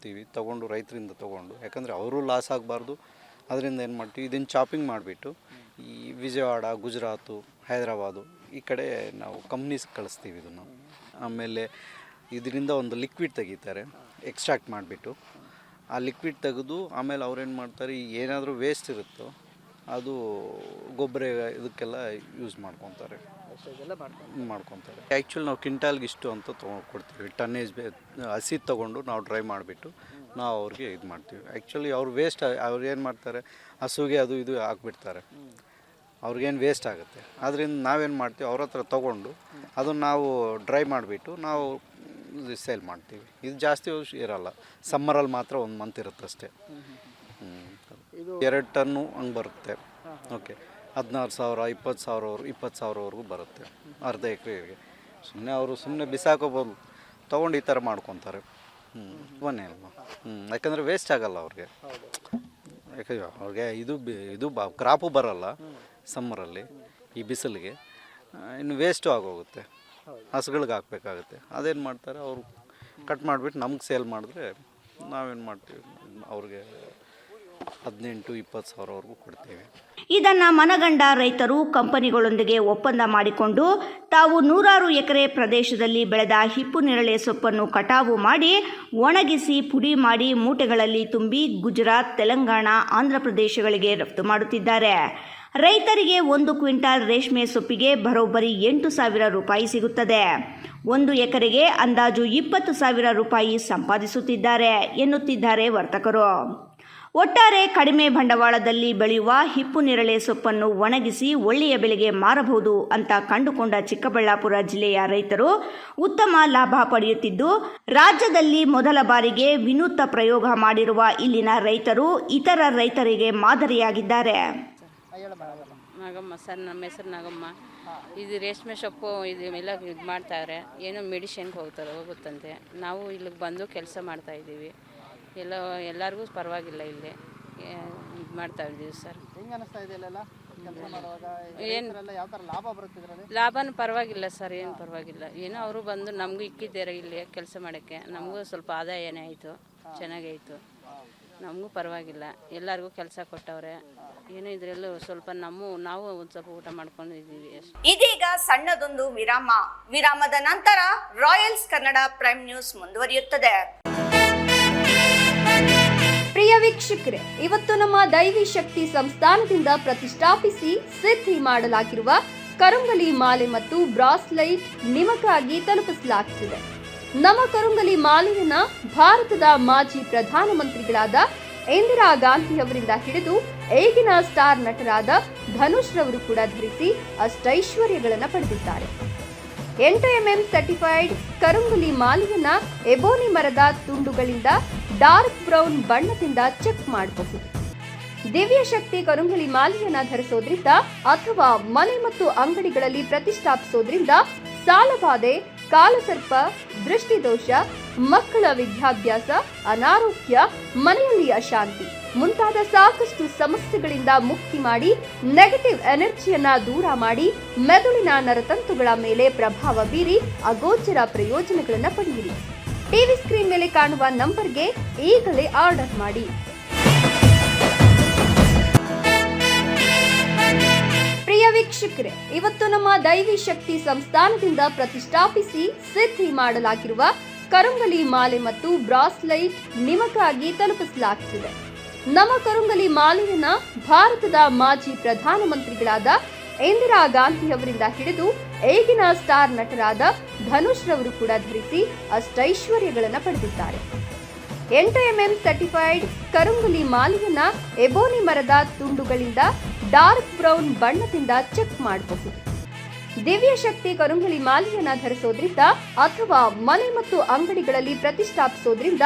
ತೊಗೊಂಡು ರೈತರಿಂದ ತೊಗೊಂಡು, ಯಾಕಂದರೆ ಅವರು ಲಾಸ್ ಆಗಬಾರ್ದು. ಅದರಿಂದ ಏನು ಮಾಡ್ತೀವಿ, ಇದನ್ನು ಚಾಪಿಂಗ್ ಮಾಡಿಬಿಟ್ಟು ಈ ವಿಜಯವಾಡ, ಗುಜರಾತು, ಹೈದರಾಬಾದು ಈ ಕಡೆ ನಾವು ಕಂಪ್ನೀಸ್ ಕಳಿಸ್ತೀವಿ ಇದನ್ನು. ಆಮೇಲೆ ಇದರಿಂದ ಒಂದು ಲಿಕ್ವಿಡ್ ತೆಗಿತಾರೆ, ಎಕ್ಸ್ಟ್ರಾಕ್ಟ್ ಮಾಡಿಬಿಟ್ಟು. ಆ ಲಿಕ್ವಿಡ್ ತೆಗೆದು ಆಮೇಲೆ ಅವ್ರೇನು ಮಾಡ್ತಾರೆ, ಏನಾದರೂ ವೇಸ್ಟ್ ಇರುತ್ತೋ ಅದು ಗೊಬ್ಬರ ಇದಕ್ಕೆಲ್ಲ ಯೂಸ್ ಮಾಡ್ಕೊತಾರೆ. ಆ್ಯಕ್ಚುಲಿ ನಾವು ಕ್ವಿಂಟಾಲ್ಗೆ ಇಷ್ಟು ಅಂತ ಕೊಡ್ತೀವಿ. ಟನ್ನೇಜ್ ಹಸಿ ತೊಗೊಂಡು ನಾವು ಡ್ರೈ ಮಾಡಿಬಿಟ್ಟು ನಾವು ಅವ್ರಿಗೆ ಇದು ಮಾಡ್ತೀವಿ. ಆ್ಯಕ್ಚುಲಿ ಅವ್ರು ವೇಸ್ಟ್ ಅವ್ರು ಏನು ಮಾಡ್ತಾರೆ, ಹಸುಗೆ ಅದು ಇದು ಹಾಕ್ಬಿಡ್ತಾರೆ, ಅವ್ರಿಗೇನು ವೇಸ್ಟ್ ಆಗುತ್ತೆ. ಅದರಿಂದ ನಾವೇನು ಮಾಡ್ತೀವಿ, ಅವ್ರ ಹತ್ರ ತೊಗೊಂಡು ಅದನ್ನು ನಾವು ಡ್ರೈ ಮಾಡಿಬಿಟ್ಟು ನಾವು ಸೇಲ್ ಮಾಡ್ತೀವಿ. ಇದು ಜಾಸ್ತಿ ಇರೋಲ್ಲ, ಸಮ್ಮರಲ್ಲಿ ಮಾತ್ರ 1 ಮಂತ್ ಇರುತ್ತೆ ಅಷ್ಟೇ. 2 ಟನ್ನು ಹಂಗೆ ಬರುತ್ತೆ. ಓಕೆ, 16,000 20,000ವರೆಗೂ ಬರುತ್ತೆ ಅರ್ಧ ಎಕರೆಗೆ. ಸುಮ್ಮನೆ ಬಿಸಾಕೋಬೋದು, ತೊಗೊಂಡು ಈ ಥರ ಮಾಡ್ಕೊತಾರೆ. ಬನ್ನಿ ಅಲ್ವಾ. ಯಾಕಂದರೆ ವೇಸ್ಟ್ ಆಗಲ್ಲ ಅವ್ರಿಗೆ. ಯಾಕಂದರೆ ಅವ್ರಿಗೆ ಇದು ಕ್ರಾಪು ಬರೋಲ್ಲ ಸಮ್ಮರಲ್ಲಿ, ಈ ಬಿಸಿಲಿಗೆ ಇನ್ನು ವೇಸ್ಟು ಆಗೋಗುತ್ತೆ, ಹಸುಗಳಿಗೆ ಹಾಕ್ಬೇಕಾಗುತ್ತೆ. ಅದೇನು ಮಾಡ್ತಾರೆ, ಅವರು ಕಟ್ ಮಾಡಿಬಿಟ್ಟು ನಮ್ಗೆ ಸೇಲ್ ಮಾಡಿದ್ರೆ ನಾವೇನು ಮಾಡ್ತೀವಿ, ಅವ್ರಿಗೆ 18-20 ಸಾವಿರವರೆಗೂ ಕೊಡ್ತೇವೆ.
ಇದನ್ನು ಮನಗಂಡ ರೈತರು ಕಂಪನಿಗಳೊಂದಿಗೆ ಒಪ್ಪಂದ ಮಾಡಿಕೊಂಡು ತಾವು 100 ಎಕರೆ ಪ್ರದೇಶದಲ್ಲಿ ಬೆಳೆದ ಹಿಪ್ಪು ನೇರಳೆ ಸೊಪ್ಪನ್ನು ಕಟಾವು ಮಾಡಿ ಒಣಗಿಸಿ ಪುಡಿ ಮಾಡಿ ಮೂಟೆಗಳಲ್ಲಿ ತುಂಬಿ ಗುಜರಾತ್, ತೆಲಂಗಾಣ, ಆಂಧ್ರ ಪ್ರದೇಶಗಳಿಗೆ ರಫ್ತು ಮಾಡುತ್ತಿದ್ದಾರೆ. ರೈತರಿಗೆ 1 ಕ್ವಿಂಟಾಲ್ ರೇಷ್ಮೆ ಸೊಪ್ಪಿಗೆ ಬರೋಬ್ಬರಿ 8,000 ರೂಪಾಯಿ ಸಿಗುತ್ತದೆ. 1 ಎಕರೆಗೆ ಅಂದಾಜು 20,000 ರೂಪಾಯಿ ಸಂಪಾದಿಸುತ್ತಿದ್ದಾರೆ ಎನ್ನುತ್ತಿದ್ದಾರೆ ವರ್ತಕರು. ಒಟ್ಟಾರೆ ಕಡಿಮೆ ಬಂಡವಾಳದಲ್ಲಿ ಬೆಳೆಯುವ ಹಿಪ್ಪು ನೇರಳೆ ಸೊಪ್ಪನ್ನು ಒಣಗಿಸಿ ಒಳ್ಳೆಯ ಬೆಲೆಗೆ ಮಾರಬಹುದು ಅಂತ ಕಂಡುಕೊಂಡ ಚಿಕ್ಕಬಳ್ಳಾಪುರ ಜಿಲ್ಲೆಯ ರೈತರು ಉತ್ತಮ ಲಾಭ ಪಡೆಯುತ್ತಿದ್ದು, ರಾಜ್ಯದಲ್ಲಿ ಮೊದಲ ಬಾರಿಗೆ ವಿನೂತ್ನ ಪ್ರಯೋಗ ಮಾಡಿರುವ ಇಲ್ಲಿನ ರೈತರು ಇತರ ರೈತರಿಗೆ ಮಾದರಿಯಾಗಿದ್ದಾರೆ.
ನಾಗಮ್ಮ ಸರ್, ನಮ್ಮ ಹೆಸರು ನಾಗಮ್ಮ. ಇದು ರೇಷ್ಮೆ ಸೊಪ್ಪು ಎಲ್ಲ ಇದು ಮಾಡ್ತಾರೆ, ಏನೋ ಮೆಡಿಷನ್ಗೆ ಹೋಗುತ್ತಂತೆ. ನಾವು ಇಲ್ಲಿಗೆ ಬಂದು ಕೆಲಸ ಮಾಡ್ತಾಯಿದ್ದೀವಿ. ಎಲ್ಲರಿಗೂ ಪರವಾಗಿಲ್ಲ, ಇಲ್ಲಿ ಇದು ಮಾಡ್ತಾ ಇದ್ದೀವಿ ಸರ್. ಲಾಭನೂ ಪರವಾಗಿಲ್ಲ ಸರ್, ಏನು ಪರವಾಗಿಲ್ಲ. ಏನೋ ಅವರು ಬಂದು ನಮಗೂ ಇಕ್ಕಿದ್ದಾರೆ ಇಲ್ಲಿ ಕೆಲಸ ಮಾಡೋಕ್ಕೆ. ನಮಗೂ ಸ್ವಲ್ಪ ಆದಾಯನೇ ಆಯಿತು, ಚೆನ್ನಾಗಾಯಿತು. ನಮಗೂ ಪರವಾಗಿಲ್ಲ, ಎಲ್ಲರಿಗೂ ಕೆಲಸ ಕೊಟ್ಟವ್ರೆ. ಏನೋ ಇದರಲ್ಲೂ ಸ್ವಲ್ಪ ನಾವು ಒಂದು ಸ್ವಲ್ಪ ಊಟ ಮಾಡ್ಕೊಂಡಿದ್ದೀವಿ ಅಷ್ಟೇ.
ಇದೀಗ ಸಣ್ಣದೊಂದು ವಿರಾಮದ ನಂತರ ರಾಯಲ್ಸ್ ಕನ್ನಡ ಪ್ರೈಮ್ ನ್ಯೂಸ್ ಮುಂದುವರಿಯುತ್ತದೆ.
ಪ್ರಿಯ ವೀಕ್ಷಕರೇ, ಇವತ್ತು ನಮ್ಮ ದೈವಿ ಶಕ್ತಿ ಸಂಸ್ಥಾನದಿಂದ ಪ್ರತಿಷ್ಠಾಪಿಸಿ ಸಿದ್ಧಿ ಮಾಡಲಾಗಿರುವ ಕರುಂಗಲಿ ಮಾಲೆ ಮತ್ತು ಬ್ರಾಸ್ಲೈಟ್ ನಿಮಗಾಗಿ ತಲುಪಿಸಲಾಗುತ್ತಿದೆ. ನಮ್ಮ ಕರುಂಗಲಿ ಮಾಲೆಯನ್ನ ಭಾರತದ ಮಾಜಿ ಪ್ರಧಾನಮಂತ್ರಿಗಳಾದ ಇಂದಿರಾ ಗಾಂಧಿ ಅವರಿಂದ ಹಿಡಿದು ಈಗಿನ ಸ್ಟಾರ್ ನಟರಾದ ಧನುಷ್ ರವರು ಕೂಡ ಧರಿಸಿ ಅಷ್ಟೈಶ್ವರ್ಯಗಳನ್ನು ಪಡೆದಿದ್ದಾರೆ. 8mm ಸರ್ಟಿಫೈಡ್ ಕರುಂಗಲಿ ಮಾಲೆಯನ್ನ ಎಬೋನಿ ಮರದ ತುಂಡುಗಳಿಂದ ಡಾರ್ಕ್ ಬ್ರೌನ್ ಬಣ್ಣದಿಂದ ಚೆಕ್ ಮಾಡಬಹುದು. ದಿವ್ಯ ಶಕ್ತಿ ಕರುಂಗಲಿ ಮಾಲೆಯನ್ನ ಧರಿಸೋದ್ರಿಂದ ಅಥವಾ ಮನೆ ಮತ್ತು ಅಂಗಡಿಗಳಲ್ಲಿ ಪ್ರತಿಷ್ಠಾಪಿಸೋದ್ರಿಂದ ಸಾಲಬಾಧೆ, ಕಾಲಸರ್ಪ, ದೃಷ್ಟಿದೋಷ, ಮಕ್ಕಳ ವಿದ್ಯಾಭ್ಯಾಸ, ಅನಾರೋಗ್ಯ, ಮನೆಯಲ್ಲಿ ಅಶಾಂತಿ ಮುಂತಾದ ಸಾಕಷ್ಟು ಸಮಸ್ಯೆಗಳಿಂದ ಮುಕ್ತಿ ಮಾಡಿ ನೆಗೆಟಿವ್ ಎನರ್ಜಿಯನ್ನ ದೂರ ಮಾಡಿ ಮೆದುಳಿನ ನರತಂತುಗಳ ಮೇಲೆ ಪ್ರಭಾವ ಬೀರಿ ಅಗೋಚರ ಪ್ರಯೋಜನಗಳನ್ನು ಪಡೆಯಿರಿ. ಟಿವಿ ಸ್ಕ್ರೀನ್ ಮೇಲೆ ಕಾಣುವ ನಂಬರ್ಗೆ ಈಗಲೇ ಆರ್ಡರ್ ಮಾಡಿ. ಪ್ರಿಯ ವೀಕ್ಷಕರೇ, ಇವತ್ತು ನಮ್ಮ ದೈವಿ ಶಕ್ತಿ ಸಂಸ್ಥಾನದಿಂದ ಪ್ರತಿಷ್ಠಾಪಿಸಿ ಸಿದ್ಧಿ ಮಾಡಲಾಗಿರುವ ಕರುಂಗಲಿ ಮಾಲೆ ಮತ್ತು ಬ್ರಾಸ್ಲೈಟ್ ನಿಮಗಾಗಿ ತಲುಪಿಸಲಾಗುತ್ತಿದೆ. ನಮ್ಮ ಕರುಂಗಲಿ ಮಾಲೆಯನ್ನ ಭಾರತದ ಮಾಜಿ ಪ್ರಧಾನಮಂತ್ರಿಗಳಾದ ಇಂದಿರಾ ಗಾಂಧಿ ಅವರಿಂದ ಹಿಡಿದು ಈಗಿನ ಸ್ಟಾರ್ ನಟರಾದ ಧನುಷ್ ರವರು ಕೂಡ ಧರಿಸಿ ಅಷ್ಟೈಶ್ವರ್ಯಗಳನ್ನು ಪಡೆದಿದ್ದಾರೆ. 8mm ಸರ್ಟಿಫೈಡ್ ಕರುಂಗಲಿ ಮಾಲೆಯನ್ನ ಎಬೋನಿ ಮರದ ತುಂಡುಗಳಿಂದ ಡಾರ್ಕ್ ಬ್ರೌನ್ ಬಣ್ಣದಿಂದ ಚೆಕ್ ಮಾಡಬಹುದು. ದಿವ್ಯ ಶಕ್ತಿ ಕರುಂಗಲಿ ಮಾಲೆಯನ್ನ ಧರಿಸೋದ್ರಿಂದ ಅಥವಾ ಮನೆ ಮತ್ತು ಅಂಗಡಿಗಳಲ್ಲಿ ಪ್ರತಿಷ್ಠಾಪಿಸೋದ್ರಿಂದ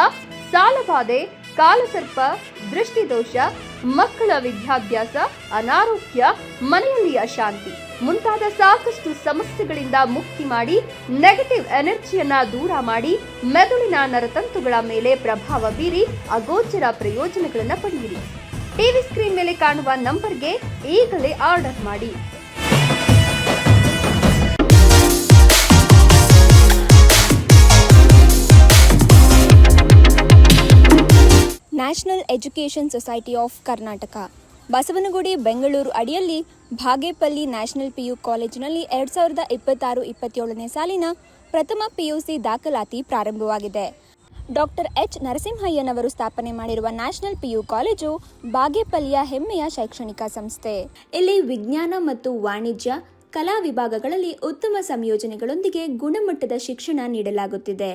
ಸಾಲಬಾಧೆ, ಕಾಲಸರ್ಪ, ದೃಷ್ಟಿದೋಷ, ಮಕ್ಕಳ ವಿದ್ಯಾಭ್ಯಾಸ, ಅನಾರೋಗ್ಯ, ಮನೆಯಲ್ಲಿ ಅಶಾಂತಿ ಮುಂತಾದ ಸಾಕಷ್ಟು ಸಮಸ್ಯೆಗಳಿಂದ ಮುಕ್ತಿ ಮಾಡಿ ನೆಗೆಟಿವ್ ಎನರ್ಜಿಯನ್ನ ದೂರ ಮಾಡಿ ಮೆದುಳಿನ ನರತಂತುಗಳ ಮೇಲೆ ಪ್ರಭಾವ ಬೀರಿ ಅಗೋಚರ ಪ್ರಯೋಜನಗಳನ್ನು ಪಡೆಯಿರಿ. ಟಿವಿ ಸ್ಕ್ರೀನ್ ಮೇಲೆ ಕಾಣುವ ನಂಬರ್ಗೆ ಈಗಲೇ ಆರ್ಡರ್ ಮಾಡಿ.
National education society of Karnataka Basavanagudi Bengaluru ಅಡಿಯಲ್ಲಿ ಭಾಗೇಪಲ್ಲಿ ನ್ಯಾಷನಲ್ PU ಕಾಲೇಜಿನಲ್ಲಿ 2026-27ನೇ ಸಾಲಿನ ಪ್ರಥಮ PUC ದಾಖಲಾತಿ ಪ್ರಾರಂಭವಾಗಿದೆ. ಡಾಕ್ಟರ್ ಎಚ್ ನರಸಿಂಹಯ್ಯನವರು ಸ್ಥಾಪನೆ ಮಾಡಿರುವ ನ್ಯಾಷನಲ್ PU ಕಾಲೇಜು ಬಾಗೇಪಲ್ಲಿಯ ಹೆಮ್ಮೆಯ ಶೈಕ್ಷಣಿಕ ಸಂಸ್ಥೆ. ಇಲ್ಲಿ ವಿಜ್ಞಾನ ಮತ್ತು ವಾಣಿಜ್ಯ, ಕಲಾ ವಿಭಾಗಗಳಲ್ಲಿ ಉತ್ತಮ ಸಂಯೋಜನೆಗಳೊಂದಿಗೆ ಗುಣಮಟ್ಟದ ಶಿಕ್ಷಣ ನೀಡಲಾಗುತ್ತಿದೆ.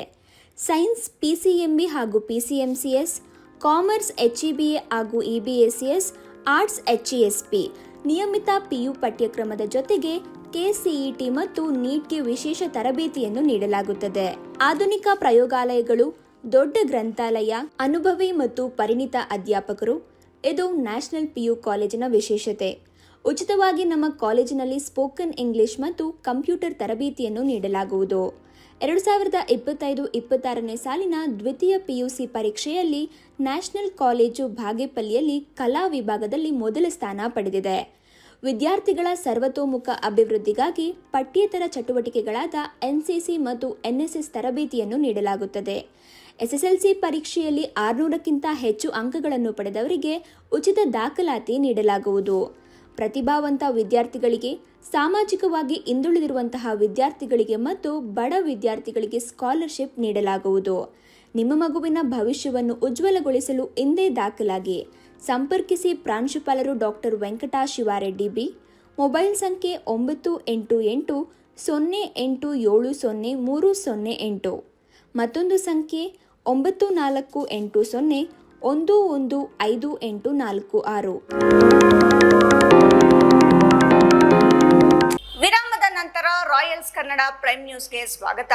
ಸೈನ್ಸ್ PCMB ಹಾಗೂ PCMCS, ಕಾಮರ್ಸ್ HEBA ಹಾಗೂ EBACS, ಆರ್ಟ್ಸ್ HESP, ನಿಯಮಿತ PU ಪಠ್ಯಕ್ರಮದ ಜೊತೆಗೆ KCET ಮತ್ತು ನೀಟ್ಗೆ ವಿಶೇಷ ತರಬೇತಿಯನ್ನು ನೀಡಲಾಗುತ್ತದೆ. ಆಧುನಿಕ ಪ್ರಯೋಗಾಲಯಗಳು, ದೊಡ್ಡ ಗ್ರಂಥಾಲಯ, ಅನುಭವಿ ಮತ್ತು ಪರಿಣಿತ ಅಧ್ಯಾಪಕರು ಇದು ನ್ಯಾಷನಲ್ PU ಕಾಲೇಜಿನ ವಿಶೇಷತೆ. ಉಚಿತವಾಗಿ ನಮ್ಮ ಕಾಲೇಜಿನಲ್ಲಿ ಸ್ಪೋಕನ್ ಇಂಗ್ಲಿಷ್ ಮತ್ತು ಕಂಪ್ಯೂಟರ್ ತರಬೇತಿಯನ್ನು ನೀಡಲಾಗುವುದು. 2025-26ನೇ ಸಾಲಿನ ದ್ವಿತೀಯ PUC ಪರೀಕ್ಷೆಯಲ್ಲಿ ನ್ಯಾಷನಲ್ ಕಾಲೇಜು ಬಾಗೇಪಲ್ಲಿಯಲ್ಲಿ ಕಲಾ ವಿಭಾಗದಲ್ಲಿ ಮೊದಲ ಸ್ಥಾನ ಪಡೆದಿದೆ. ವಿದ್ಯಾರ್ಥಿಗಳ ಸರ್ವತೋಮುಖ ಅಭಿವೃದ್ಧಿಗಾಗಿ ಪಠ್ಯೇತರ ಚಟುವಟಿಕೆಗಳಾದ NCC ಮತ್ತು NSS ತರಬೇತಿಯನ್ನು ನೀಡಲಾಗುತ್ತದೆ. SSLC ಪರೀಕ್ಷೆಯಲ್ಲಿ 600ಕ್ಕಿಂತ ಹೆಚ್ಚು ಅಂಕಗಳನ್ನು ಪಡೆದವರಿಗೆ ಉಚಿತ ದಾಖಲಾತಿ ನೀಡಲಾಗುವುದು. ಪ್ರತಿಭಾವಂತ ವಿದ್ಯಾರ್ಥಿಗಳಿಗೆ, ಸಾಮಾಜಿಕವಾಗಿ ಹಿಂದುಳಿದಿರುವಂತಹ ವಿದ್ಯಾರ್ಥಿಗಳಿಗೆ ಮತ್ತು ಬಡ ವಿದ್ಯಾರ್ಥಿಗಳಿಗೆ ಸ್ಕಾಲರ್ಶಿಪ್ ನೀಡಲಾಗುವುದು. ನಿಮ್ಮ ಮಗುವಿನ ಭವಿಷ್ಯವನ್ನು ಉಜ್ವಲಗೊಳಿಸಲು ಇಂದೇ ದಾಖಲಾಗಿ. ಸಂಪರ್ಕಿಸಿ ಪ್ರಾಂಶುಪಾಲರು doctor Venkata Shivareddy B. Mobile ಸಂಖ್ಯೆ 98870308. ಮತ್ತೊಂದು ಸಂಖ್ಯೆ 9480115846.
ವಿರಾಮದ ನಂತರ ರಾಯಲ್ಸ್ ಕನ್ನಡ ಪ್ರೈಮ್ ನ್ಯೂಸ್ಗೆ ಸ್ವಾಗತ.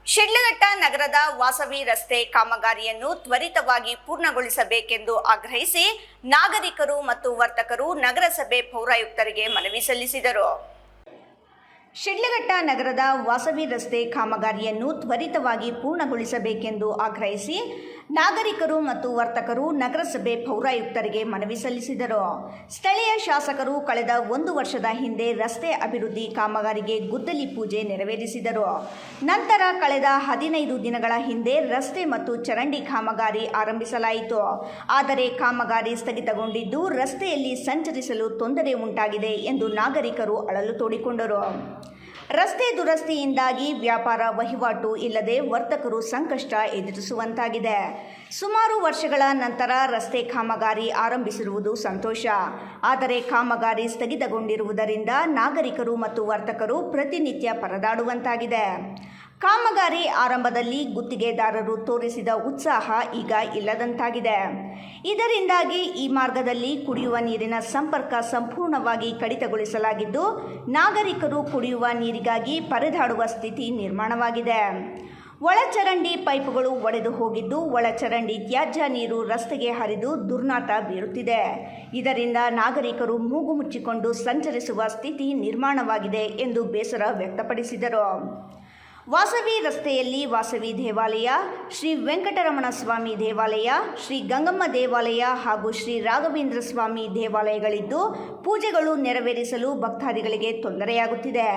ಶಿಡ್ಲಘಟ್ಟ ನಗರದ ವಾಸವಿ ರಸ್ತೆ ಕಾಮಗಾರಿಯನ್ನು ತ್ವರಿತವಾಗಿ ಪೂರ್ಣಗೊಳಿಸಬೇಕೆಂದು ಆಗ್ರಹಿಸಿ ನಾಗರಿಕರು ಮತ್ತು ವರ್ತಕರು ನಗರಸಭೆ ಪೌರಾಯುಕ್ತರಿಗೆ ಮನವಿ ಸಲ್ಲಿಸಿದರು. ಶಿಡ್ಲಘಟ್ಟ ನಗರದ ವಾಸವಿ ರಸ್ತೆ ಕಾಮಗಾರಿಯನ್ನು ತ್ವರಿತವಾಗಿ ಪೂರ್ಣಗೊಳಿಸಬೇಕೆಂದು ಆಗ್ರಹಿಸಿ ನಾಗರಿಕರು ಮತ್ತು ವರ್ತಕರು ನಗರಸಭೆ ಪೌರಾಯುಕ್ತರಿಗೆ ಮನವಿ ಸಲ್ಲಿಸಿದರು. ಸ್ಥಳೀಯ ಶಾಸಕರು ಕಳೆದ 1 ವರ್ಷದ ಹಿಂದೆ ರಸ್ತೆ ಅಭಿವೃದ್ಧಿ ಕಾಮಗಾರಿಗೆ ಗುದ್ದಲಿ ಪೂಜೆ ನೆರವೇರಿಸಿದರು. ನಂತರ ಕಳೆದ 15 ದಿನಗಳ ಹಿಂದೆ ರಸ್ತೆ ಮತ್ತು ಚರಂಡಿ ಕಾಮಗಾರಿ ಆರಂಭಿಸಲಾಯಿತು. ಆದರೆ ಕಾಮಗಾರಿ ಸ್ಥಗಿತಗೊಂಡಿದ್ದು ರಸ್ತೆಯಲ್ಲಿ ಸಂಚರಿಸಲು ತೊಂದರೆ ಉಂಟಾಗಿದೆ ಎಂದು ನಾಗರಿಕರು ಅಳಲು ತೋಡಿಕೊಂಡರು. ರಸ್ತೆ ದುರಸ್ತಿಯಿಂದಾಗಿ ವ್ಯಾಪಾರ ವಹಿವಾಟು ಇಲ್ಲದೆ ವರ್ತಕರು ಸಂಕಷ್ಟ ಎದುರಿಸುವಂತಾಗಿದೆ. ಸುಮಾರು ವರ್ಷಗಳ ನಂತರ ರಸ್ತೆ ಕಾಮಗಾರಿ ಆರಂಭಿಸಿರುವುದು ಸಂತೋಷ. ಆದರೆ ಕಾಮಗಾರಿ ಸ್ಥಗಿತಗೊಂಡಿರುವುದರಿಂದ ನಾಗರಿಕರು ಮತ್ತು ವರ್ತಕರು ಪ್ರತಿನಿತ್ಯ ಪರದಾಡುವಂತಾಗಿದೆ. ಕಾಮಗಾರಿ ಆರಂಭದಲ್ಲಿ ಗುತ್ತಿಗೆದಾರರು ತೋರಿಸಿದ ಉತ್ಸಾಹ ಈಗ ಇಲ್ಲದಂತಾಗಿದೆ. ಇದರಿಂದಾಗಿ ಈ ಮಾರ್ಗದಲ್ಲಿ ಕುಡಿಯುವ ನೀರಿನ ಸಂಪರ್ಕ ಸಂಪೂರ್ಣವಾಗಿ ಕಡಿತಗೊಳಿಸಲಾಗಿದ್ದು ನಾಗರಿಕರು ಕುಡಿಯುವ ನೀರಿಗಾಗಿ ಪರದಾಡುವ ಸ್ಥಿತಿ ನಿರ್ಮಾಣವಾಗಿದೆ. ಒಳಚರಂಡಿ ಪೈಪುಗಳು ಒಡೆದು ಹೋಗಿದ್ದು ಒಳಚರಂಡಿ ತ್ಯಾಜ್ಯ ನೀರು ರಸ್ತೆಗೆ ಹರಿದು ದುರ್ನಾತ ಬೀರುತ್ತಿದೆ. ಇದರಿಂದ ನಾಗರಿಕರು ಮೂಗು ಮುಚ್ಚಿಕೊಂಡು ಸಂಚರಿಸುವ ಸ್ಥಿತಿ ನಿರ್ಮಾಣವಾಗಿದೆ ಎಂದು ಬೇಸರ ವ್ಯಕ್ತಪಡಿಸಿದರು. ವಾಸವಿ ರಸ್ತೆಯಲ್ಲಿ ವಾಸವಿ ದೇವಾಲಯ, ಶ್ರೀ ವೆಂಕಟರಮಣ ಸ್ವಾಮಿ ದೇವಾಲಯ, ಶ್ರೀ ಗಂಗಮ್ಮ ದೇವಾಲಯ ಹಾಗೂ ಶ್ರೀ ರಾಘವೇಂದ್ರ ಸ್ವಾಮಿ ದೇವಾಲಯಗಳಿದ್ದು ಪೂಜೆಗಳು ನೆರವೇರಿಸಲು ಭಕ್ತಾದಿಗಳಿಗೆ ತೊಂದರೆಯಾಗುತ್ತಿದೆ.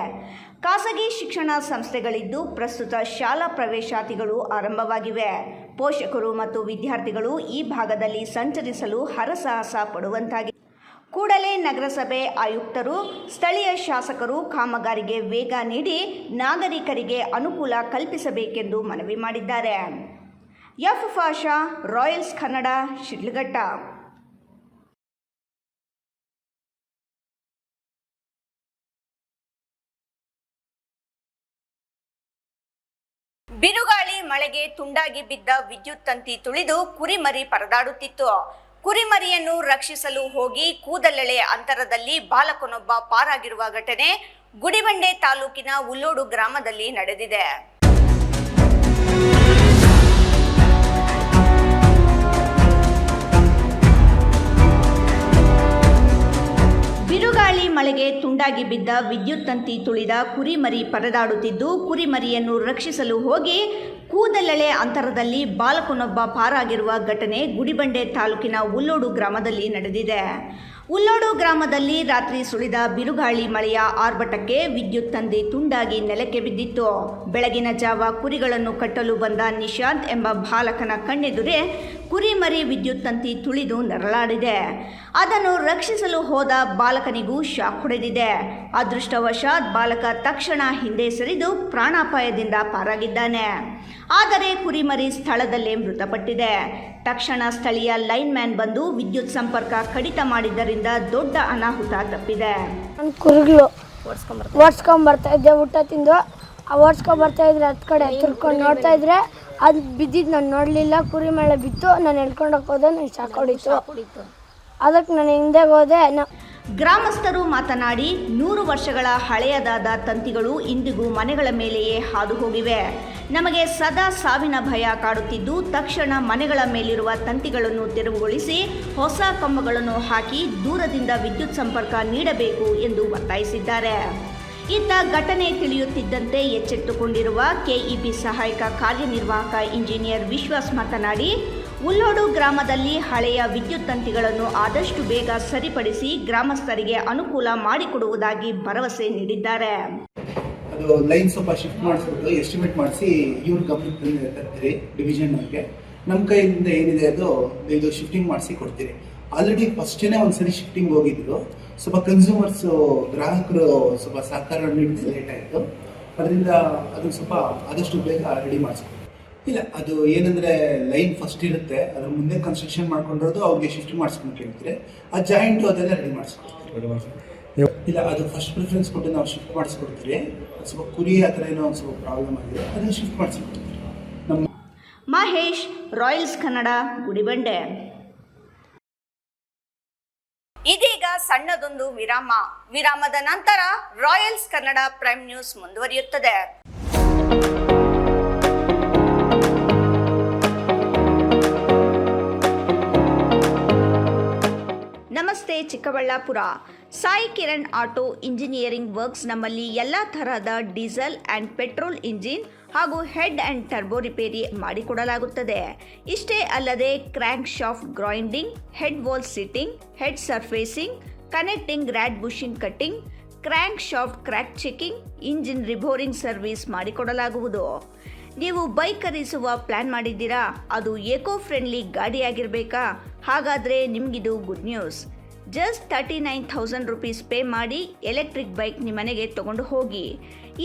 ಖಾಸಗಿ ಶಿಕ್ಷಣ ಸಂಸ್ಥೆಗಳಿದ್ದು ಪ್ರಸ್ತುತ ಶಾಲಾ ಪ್ರವೇಶಾತಿಗಳು ಆರಂಭವಾಗಿವೆ. ಪೋಷಕರು ಮತ್ತು ವಿದ್ಯಾರ್ಥಿಗಳು ಈ ಭಾಗದಲ್ಲಿ ಸಂಚರಿಸಲು ಹರಸಾಹಸ ಪಡುವಂತಾಗಿದೆ. ಕೂಡಲೇ ನಗರಸಭೆ ಆಯುಕ್ತರು, ಸ್ಥಳೀಯ ಶಾಸಕರು ಕಾಮಗಾರಿಗೆ ವೇಗ ನೀಡಿ ನಾಗರಿಕರಿಗೆ ಅನುಕೂಲ ಕಲ್ಪಿಸಬೇಕೆಂದು ಮನವಿ ಮಾಡಿದ್ದಾರೆ. F Pasha, Royals Kannada, Sidlaghatta. ಬಿರುಗಾಳಿ ಮಳೆಗೆ ತುಂಡಾಗಿ ಬಿದ್ದ ವಿದ್ಯುತ್ ತಂತಿ ತುಳಿದು ಕುರಿಮರಿ ಪರದಾಡುತ್ತಿತ್ತು. ಕುರಿಮರಿಯನ್ನು ರಕ್ಷಿಸಲು ಹೋಗಿ ಕೂದಲೆಳೆ ಅಂತರದಲ್ಲಿ ಬಾಲಕನೊಬ್ಬ ಪಾರಾಗಿರುವ ಘಟನೆ ಗುಡಿಬಂಡೆ ತಾಲೂಕಿನ ಉಲ್ಲೋಡು ಗ್ರಾಮದಲ್ಲಿ ನಡೆದಿದೆ. ಬಿರುಗಾಳಿ ಮಳೆಗೆ ತುಂಡಾಗಿ ಬಿದ್ದ ವಿದ್ಯುತ್ ತಂತಿ ತುಳಿದ ಕುರಿಮರಿ ಪರದಾಡುತ್ತಿದ್ದು ಕುರಿಮರಿಯನ್ನು ರಕ್ಷಿಸಲು ಹೋಗಿ ಕೂದಲೆಳೆ ಅಂತರದಲ್ಲಿ ಬಾಲಕನೊಬ್ಬ ಪಾರಾಗಿರುವ ಘಟನೆ ಗುಡಿಬಂಡೆ ತಾಲೂಕಿನ ಉಲ್ಲೋಡು ಗ್ರಾಮದಲ್ಲಿ ನಡೆದಿದೆ. ಉಲ್ಲೋಡು ಗ್ರಾಮದಲ್ಲಿ ರಾತ್ರಿ ಸುಳಿದ ಬಿರುಗಾಳಿ ಮಳೆಯ ಆರ್ಭಟಕ್ಕೆ ವಿದ್ಯುತ್ ತಂತಿ ತುಂಡಾಗಿ ನೆಲಕ್ಕೆ ಬಿದ್ದಿತ್ತು. ಬೆಳಗಿನ ಜಾವ ಕುರಿಗಳನ್ನು ಕಟ್ಟಲು ಬಂದ ನಿಶಾಂತ್ ಎಂಬ ಬಾಲಕನ ಕಣ್ಣೆದುರೇ ಕುರಿಮರಿ ವಿದ್ಯುತ್ ತಂತಿ ತುಳಿದು ನರಳಾಡಿದೆ. ಅದನ್ನು ರಕ್ಷಿಸಲು ಹೋದ ಬಾಲಕನಿಗೂ ಶಾಕ್ ಹೊಡೆದಿದೆ. ಅದೃಷ್ಟವಶಾತ್ ಬಾಲಕ ತಕ್ಷಣ ಹಿಂದೆ ಸರಿದು ಪ್ರಾಣಾಪಾಯದಿಂದ ಪಾರಾಗಿದ್ದಾನೆ. ಆದರೆ ಕುರಿಮರಿ ಸ್ಥಳದಲ್ಲೇ ಮೃತಪಟ್ಟಿದೆ. ತಕ್ಷಣ ಸ್ಥಳೀಯ ಲೈನ್ ಮ್ಯಾನ್ ಬಂದು ವಿದ್ಯುತ್ ಸಂಪರ್ಕ ಕಡಿತ ಮಾಡಿದ್ದರಿಂದ ದೊಡ್ಡ ಅನಾಹುತ ತಪ್ಪಿದೆ.
ನಾನು ಕುರಿಗಳು ಓಡಿಸ್ಕೊಂಬರ್ತಾ ಇದ್ದೆ, ಊಟ ತಿಂದು ಓಡಿಸ್ಕೊಂಬರ್ತಾ ಇದ್ರೆ ಹತ್ತು ಕಡೆ ತಿರ್ಕೊಂಡು ನೋಡ್ತಾ ಇದ್ರೆ ಅದು ಬಿದ್ದಿದ್ದು ನಾನು ನೋಡಲಿಲ್ಲ. ಕುರಿ ಮೇಲೆ ಬಿತ್ತು, ನಾನು ಎಳ್ಕೊಂಡೋಗಿ ಹೋದೆ, ನನಗೆ ಶಾಕ್ ಹೊಡಿತು. ಅದಕ್ಕೆ ನಾನು ಹಿಂದೆ ಹೋದೆ.
ಗ್ರಾಮಸ್ಥರು ಮಾತನಾಡಿ 100 ವರ್ಷಗಳ ಹಳೆಯದಾದ ತಂತಿಗಳು ಇಂದಿಗೂ ಮನೆಗಳ ಮೇಲೆಯೇ ಹಾದು ಹೋಗಿವೆ. ನಮಗೆ ಸದಾ ಸಾವಿನ ಭಯ ಕಾಡುತ್ತಿದ್ದು, ತಕ್ಷಣ ಮನೆಗಳ ಮೇಲಿರುವ ತಂತಿಗಳನ್ನು ತೆರವುಗೊಳಿಸಿ ಹೊಸ ಕಂಬಗಳನ್ನು ಹಾಕಿ ದೂರದಿಂದ ವಿದ್ಯುತ್ ಸಂಪರ್ಕ ನೀಡಬೇಕು ಎಂದು ಒತ್ತಾಯಿಸಿದ್ದಾರೆ. ಇತ್ತ ಘಟನೆ ತಿಳಿಯುತ್ತಿದ್ದಂತೆ ಎಚ್ಚೆತ್ತುಕೊಂಡಿರುವ ಕೆಇಬಿ ಸಹಾಯಕ ಕಾರ್ಯನಿರ್ವಾಹಕ ಇಂಜಿನಿಯರ್ ವಿಶ್ವಾಸ್ ಮಾತನಾಡಿ, ಉಲ್ಲೋಡು ಗ್ರಾಮದಲ್ಲಿ ಹಳೆಯ ವಿದ್ಯುತ್ ತಂತಿಗಳನ್ನು ಆದಷ್ಟು ಬೇಗ ಸರಿಪಡಿಸಿ ಗ್ರಾಮಸ್ಥರಿಗೆ ಅನುಕೂಲ ಮಾಡಿಕೊಡುವುದಾಗಿ ಭರವಸೆ ನೀಡಿದ್ದಾರೆ.
ಅದು ಲೈನ್ ಸ್ವಲ್ಪ ಶಿಫ್ಟ್ ಮಾಡಿಸ್ಬಿಟ್ಟು ಎಸ್ಟಿಮೇಟ್ ಮಾಡಿಸಿ ಇವ್ರ ಗಮನಕ್ಕೆ ತರ್ತೀರಿ ಡಿವಿಷನ್ಗೆ. ನಮ್ಮ ಕೈಯಿಂದ ಏನಿದೆ ಅದು ಇದು ಶಿಫ್ಟಿಂಗ್ ಮಾಡಿಸಿ ಕೊಡ್ತೀರಿ. ಆಲ್ರೆಡಿ ಫಸ್ಟೇ ಒಂದ್ಸರಿ ಶಿಫ್ಟಿಂಗ್ ಹೋಗಿದ್ರು. ಸ್ವಲ್ಪ ಕನ್ಸ್ಯೂಮರ್ಸು ಗ್ರಾಹಕರು ಸ್ವಲ್ಪ ಸಹಕಾರ ನೀಡಿದ್ರೆ ಲೇಟ್ ಆಯಿತು. ಅದರಿಂದ ಅದನ್ನು ಸ್ವಲ್ಪ ಆದಷ್ಟು ಬೇಗ ರೆಡಿ ಮಾಡಿಸ್ಕೊಡ್ತೀವಿ. ಇಲ್ಲ, ಅದು ಏನಂದರೆ ಲೈನ್ ಫಸ್ಟ್ ಇರುತ್ತೆ, ಅದ್ರ ಮುಂದೆ ಕನ್ಸ್ಟ್ರಕ್ಷನ್ ಮಾಡ್ಕೊಂಡಿರೋದು ಅವ್ರಿಗೆ ಶಿಫ್ಟ್ ಮಾಡಿಸ್ಕೊಂಡು ಕೇಳ್ತಾರೆ. ಆ ಜಾಯಿಂಟು ಅದೆಲ್ಲ ರೆಡಿ ಮಾಡಿಸ್ಕೊಡ್ತೀವಿ. ಇಲ್ಲ, ಅದು ಫಸ್ಟ್ ಪ್ರಿಫರೆನ್ಸ್ ಕೊಟ್ಟು ನಾವು ಶಿಫ್ಟ್ ಮಾಡಿಸ್ಕೊಡ್ತೀವಿ. ಸ್ವಲ್ಪ ಕುರಿ ಆ ಥರ ಏನೋ ಒಂದು ಸ್ವಲ್ಪ ಪ್ರಾಬ್ಲಮ್ ಆಗಿದೆ, ಅದನ್ನು ಶಿಫ್ಟ್ ಮಾಡಿಸ್ಕೊಡ್ತೀವಿ. ನಮ್ಮ
ಮಹೇಶ್, ರಾಯಲ್ಸ್ ಕನ್ನಡ, ಗುಡಿಬಂಡೆ. ಇದೀಗ ಸಣ್ಣದೊಂದು ವಿರಾಮ. ವಿರಾಮದ ನಂತರ ರಾಯಲ್ಸ್ ಕನ್ನಡ ಪ್ರೈಮ್ ನ್ಯೂಸ್ ಮುಂದುವರಿಯುತ್ತದೆ. ನಮಸ್ತೆ Chikkaballapur. Sai Kiran auto engineering works ನಮ್ಮಲ್ಲಿ ಎಲ್ಲ ತರಹದ ಡೀಸೆಲ್ ಆ್ಯಂಡ್ ಪೆಟ್ರೋಲ್ ಇಂಜಿನ್ ಹಾಗೂ ಹೆಡ್ ಆ್ಯಂಡ್ ಟರ್ಬೋ ರಿಪೇರಿ ಮಾಡಿಕೊಡಲಾಗುತ್ತದೆ. ಇಷ್ಟೇ ಅಲ್ಲದೆ crank shaft grinding, head valve seating, head surfacing, connecting rod bushing cutting, crank shaft crack checking, engine reboring service ಮಾಡಿಕೊಡಲಾಗುವುದು. ನೀವು ಬೈಕ್ ಖರೀದಿಸುವ ಪ್ಲಾನ್ ಮಾಡಿದ್ದೀರಾ? ಅದು ಏಕೋ ಫ್ರೆಂಡ್ಲಿ ಗಾಡಿಯಾಗಿರಬೇಕಾ? ಹಾಗಾದರೆ ನಿಮಗಿದು good news. Just 39,000 rupees pay ಮಾಡಿ ಎಲೆಕ್ಟ್ರಿಕ್ ಬೈಕ್ ನಿಮ್ಮನೆಗೆ ತಗೊಂಡು ಹೋಗಿ.